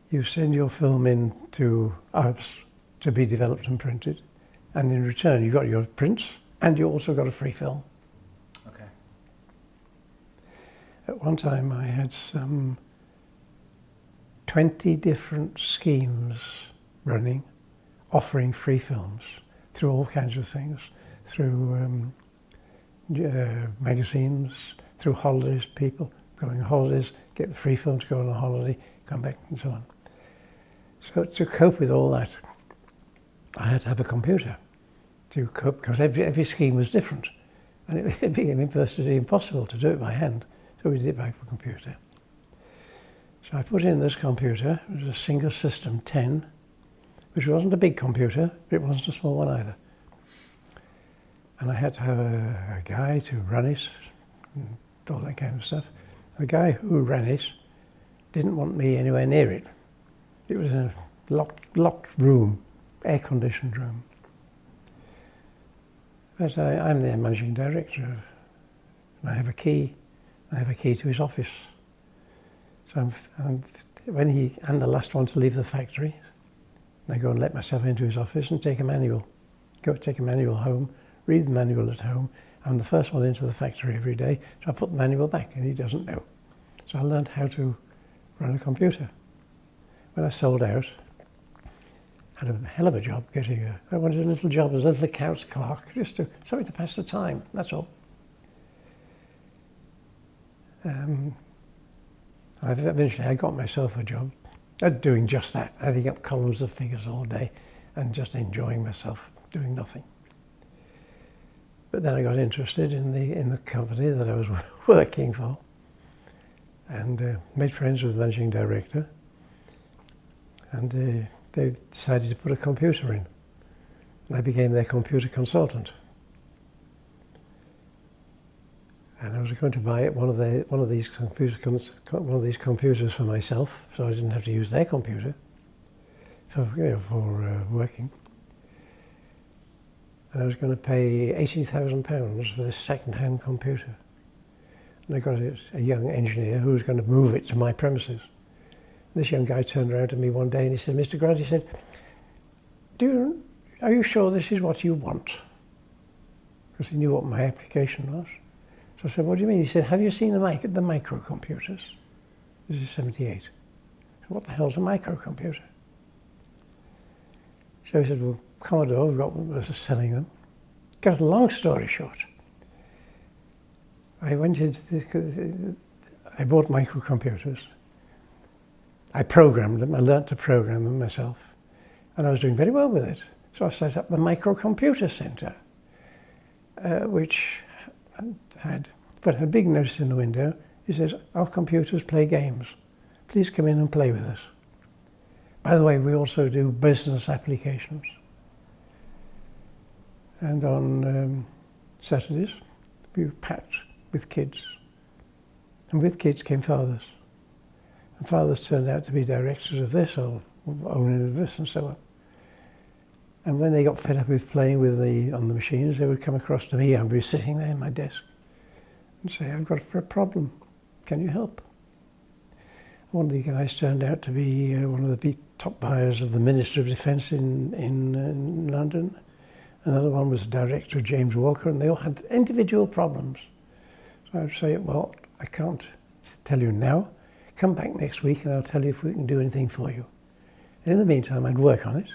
[SPEAKER 2] You send your film in to us to be developed and printed, and in return you got your prints and you also got a free film.
[SPEAKER 1] Okay.
[SPEAKER 2] At one time I had some 20 different schemes running, offering free films through all kinds of things, through magazines, through holidays, people going on holidays, get the free film to go on a holiday, come back and so on. So to cope with all that, I had to have a computer to cope, because every scheme was different, and it became virtually impossible to do it by hand, so we did it by computer. So I put in this computer. It was a single system 10, which wasn't a big computer, but it wasn't a small one either. And I had to have a guy to run it, and all that kind of stuff. The guy who ran it didn't want me anywhere near it. It was in a locked room, air-conditioned room. But I'm the managing director, and I have a key. I have a key to his office. So I'm the last one to leave the factory, and I go and let myself into his office and take a manual. Go take a manual home, read the manual at home. I'm the first one into the factory every day, so I put the manual back, and he doesn't know. So I learned how to run a computer. When I sold out, I had a hell of a job I wanted a little job as a little accounts clerk, just something to pass the time, that's all. Eventually I got myself a job doing just that, adding up columns of figures all day and just enjoying myself, doing nothing. But then I got interested in the company that I was working for, and made friends with the managing director, and they decided to put a computer in, and I became their computer consultant. And I was going to buy one of these computers for myself, so I didn't have to use their computer for working. And I was going to pay £80,000 for this second-hand computer. And I got a young engineer who was going to move it to my premises. This young guy turned around to me one day and he said, "Mr. Grant," he said, "Are you sure this is what you want?" Because he knew what my application was. So I said, "What do you mean?" He said, "Have you seen the microcomputers?" This is 78. So what the hell's a microcomputer? So he said, "Well, Commodore, we've got one, was selling them." Got a long story short, I bought microcomputers. I programmed them, I learnt to program them myself, and I was doing very well with it. So I set up the Microcomputer Centre, which had a big notice in the window. It says, "Our computers play games. Please come in and play with us. By the way, we also do business applications." And on Saturdays, we were packed with kids. And with kids came fathers. And fathers turned out to be directors of this or owner of this and so on. And when they got fed up with playing with on the machines, they would come across to me. I'd be sitting there in my desk and say, I've got a problem. Can you help? One of the guys turned out to be one of the top buyers of the Minister of Defence in London. Another one was the director, James Walker, and they all had individual problems. So I'd say, well, I can't tell you now. Come back next week and I'll tell you if we can do anything for you. And in the meantime, I'd work on it,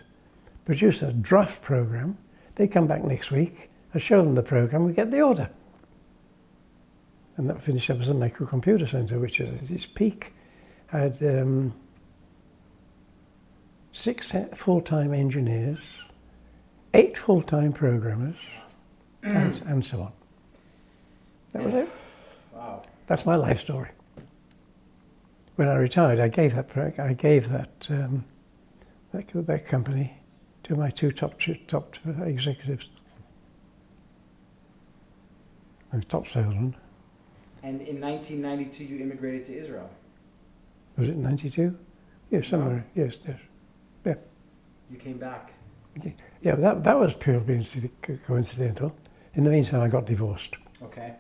[SPEAKER 2] produce a draft program. They'd come back next week, I'd show them the program, we'd get the order. And that finished up as a microcomputer centre, which is at its peak. I had 6 full-time engineers, 8 full-time programmers, and so on. That was it.
[SPEAKER 1] Wow.
[SPEAKER 2] That's my life story. When I retired, I gave that company to my two top executives, and top salesman.
[SPEAKER 1] And in 1992, you immigrated to Israel.
[SPEAKER 2] Was it 92? Yes, somewhere. No. Yes. Yeah.
[SPEAKER 1] You came back.
[SPEAKER 2] Yeah, that was purely coincidental. In the meantime, I got divorced.
[SPEAKER 1] Okay.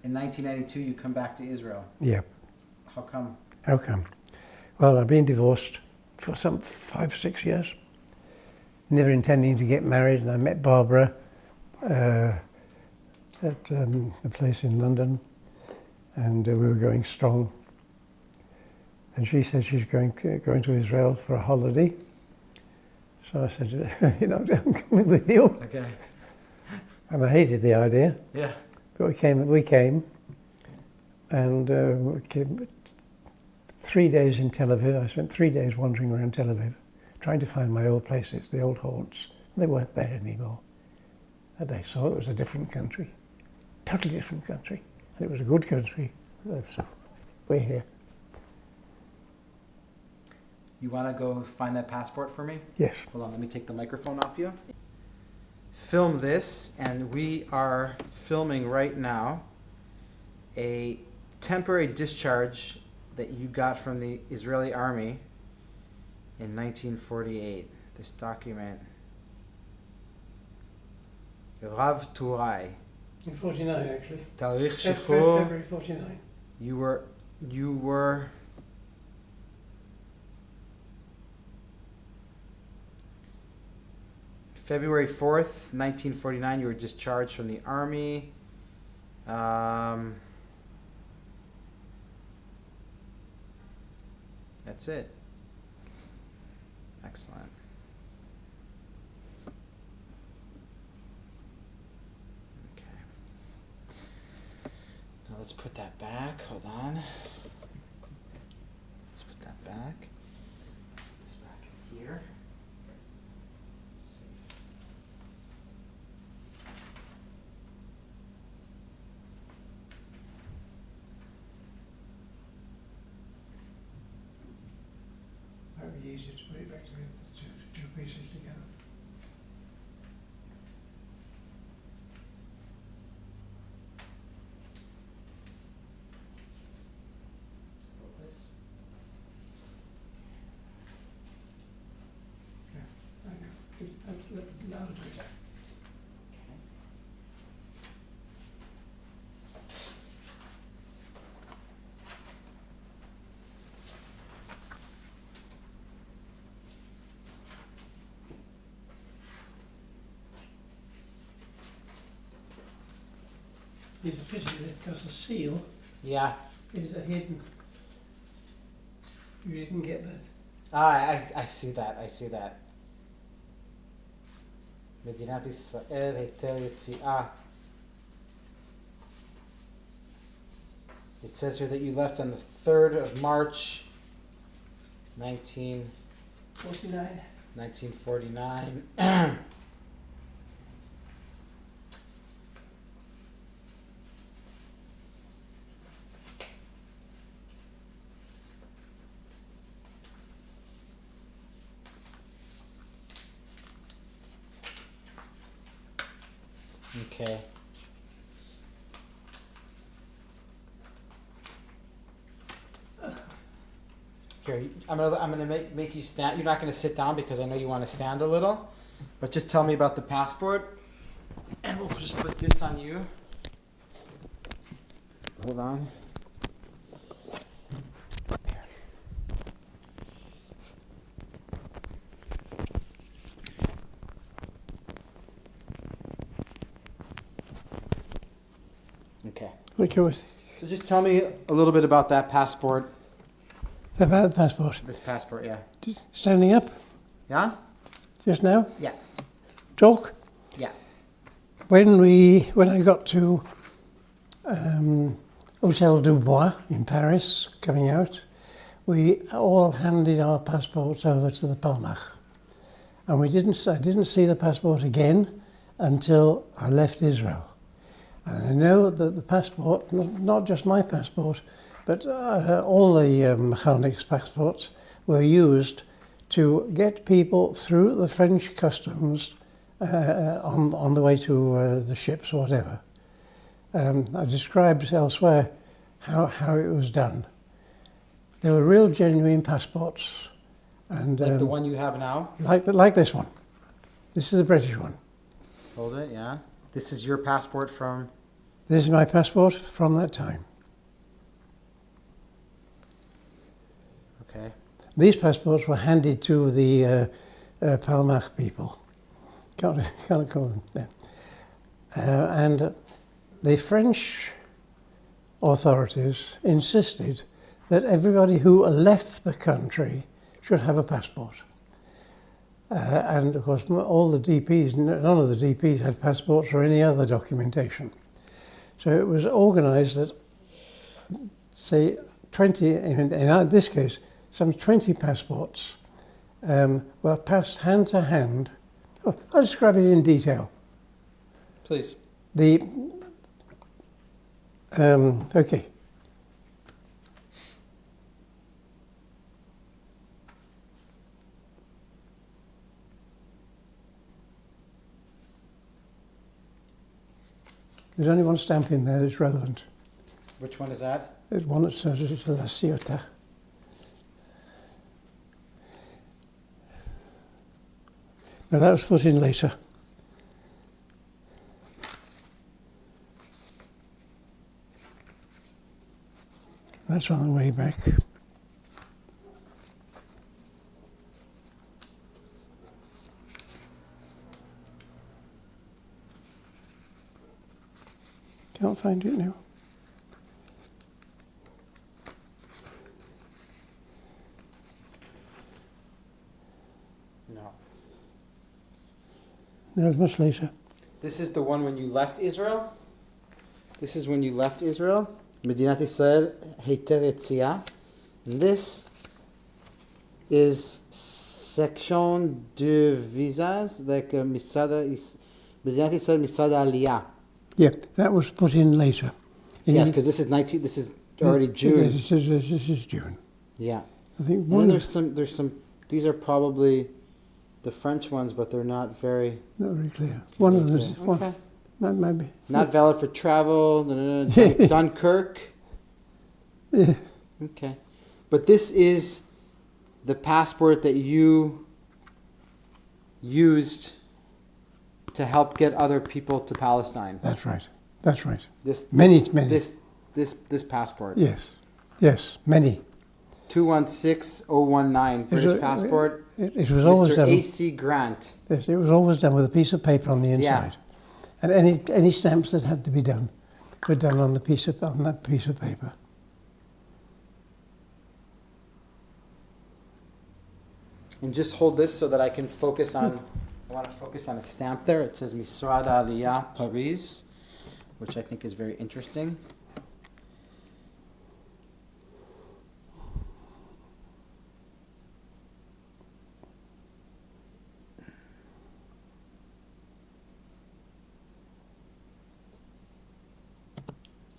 [SPEAKER 1] In 1992, you come back to Israel.
[SPEAKER 2] Yeah.
[SPEAKER 1] How come?
[SPEAKER 2] Well, I've been divorced for some 5 or 6 years. Never intending to get married, and I met Barbara at a place in London, and we were going strong. And she said she's going to Israel for a holiday. So I said, I'm coming with you.
[SPEAKER 1] Okay.
[SPEAKER 2] And I hated the idea.
[SPEAKER 1] Yeah.
[SPEAKER 2] But we came, and we came 3 days in Tel Aviv. I spent 3 days wandering around Tel Aviv, trying to find my old places, the old haunts. They weren't there anymore. And I saw it was a different country, totally different country. And it was a good country. So we're here.
[SPEAKER 1] You want to go find that passport for me?
[SPEAKER 2] Yes.
[SPEAKER 1] Hold on, let me take the microphone off you. Film this, and we are filming right now a temporary discharge that you got from the Israeli army in 1948. This document. Rav Turai.
[SPEAKER 2] In 49, actually.
[SPEAKER 1] Tarikh Shihur.
[SPEAKER 2] February 49.
[SPEAKER 1] You were February 4th, 1949, you were discharged from the army. That's it. Excellent. Okay. Now let's put that back. Hold on. Let's put that back. This back in here.
[SPEAKER 2] That would be easier to put it back together, two pieces together. Yeah, I know. That'll do it. It's a pity because the seal
[SPEAKER 1] Yeah.
[SPEAKER 2] is a hidden. You didn't get that.
[SPEAKER 1] I see that. I see that. מדינת ישראל, היתר יציאה. It says here that you left on the 3rd of March,
[SPEAKER 2] 49.
[SPEAKER 1] 1949. Okay. Here, I'm gonna make you stand. You're not gonna sit down because I know you want to stand a little, but just tell me about the passport, and we'll just put this on you. Hold on. Okay.
[SPEAKER 2] Okay,
[SPEAKER 1] So just tell me a little bit about that passport.
[SPEAKER 2] about the passport.
[SPEAKER 1] This passport, yeah.
[SPEAKER 2] Just standing up
[SPEAKER 1] Yeah?
[SPEAKER 2] just now.
[SPEAKER 1] Yeah.
[SPEAKER 2] Talk.
[SPEAKER 1] Yeah.
[SPEAKER 2] When I got to Hotel du Bois in Paris, coming out, we all handed our passports over to the Palmach, and I didn't see the passport again until I left Israel. And I know that the passport, not just my passport, but all the mechanic's passports were used to get people through the French customs on the way to the ships or whatever. I've described elsewhere how it was done. They were real genuine passports. And,
[SPEAKER 1] Like the one you have now?
[SPEAKER 2] Like this one. This is a British one.
[SPEAKER 1] Hold it, yeah. This is your passport from...
[SPEAKER 2] This is my passport from that time.
[SPEAKER 1] Okay.
[SPEAKER 2] These passports were handed to the Palmach people. Can't call them. Yeah. And the French authorities insisted that everybody who left the country should have a passport. And of course, all the DPs, none of the DPs had passports or any other documentation. So it was organised that, say, 20, in this case, some 20 passports were passed hand to hand. Oh, I'll describe it in detail.
[SPEAKER 1] Please.
[SPEAKER 2] Okay. There's only one stamp in there that's relevant.
[SPEAKER 1] Which one is that?
[SPEAKER 2] There's one that says it's La Ciotat. Now that was put in later. That's on the way back. Can't find it now.
[SPEAKER 1] No.
[SPEAKER 2] No, it's much later.
[SPEAKER 1] This is the one when you left Israel? This is when you left Israel? Medinat Israel, Heiter Yetziah. And this is section de visas, like Misada Medinat Israel Misada Aliyah.
[SPEAKER 2] Yeah, that was put in later.
[SPEAKER 1] Yes, because this is already June.
[SPEAKER 2] This is June.
[SPEAKER 1] Yeah.
[SPEAKER 2] I think
[SPEAKER 1] And
[SPEAKER 2] one.
[SPEAKER 1] then there's some. These are probably the French ones, but they're not very.
[SPEAKER 2] Not very clear. One of them is
[SPEAKER 1] Okay.
[SPEAKER 2] one, maybe.
[SPEAKER 1] Not valid for travel. Dunkirk.
[SPEAKER 2] Yeah.
[SPEAKER 1] Okay, but this is the passport that you used to help get other people to Palestine.
[SPEAKER 2] That's right. That's right.
[SPEAKER 1] This
[SPEAKER 2] Many.
[SPEAKER 1] This passport.
[SPEAKER 2] Yes. Yes. Many.
[SPEAKER 1] 216019 British passport.
[SPEAKER 2] It was always
[SPEAKER 1] Mr.
[SPEAKER 2] done.
[SPEAKER 1] A.C. Grant.
[SPEAKER 2] Yes, it was always done with a piece of paper on the inside, and any stamps that had to be done were done on that piece of paper.
[SPEAKER 1] And just hold this so that I can focus on. I want to focus on a stamp there. It says Misrad Aliyah Paris, which I think is very interesting.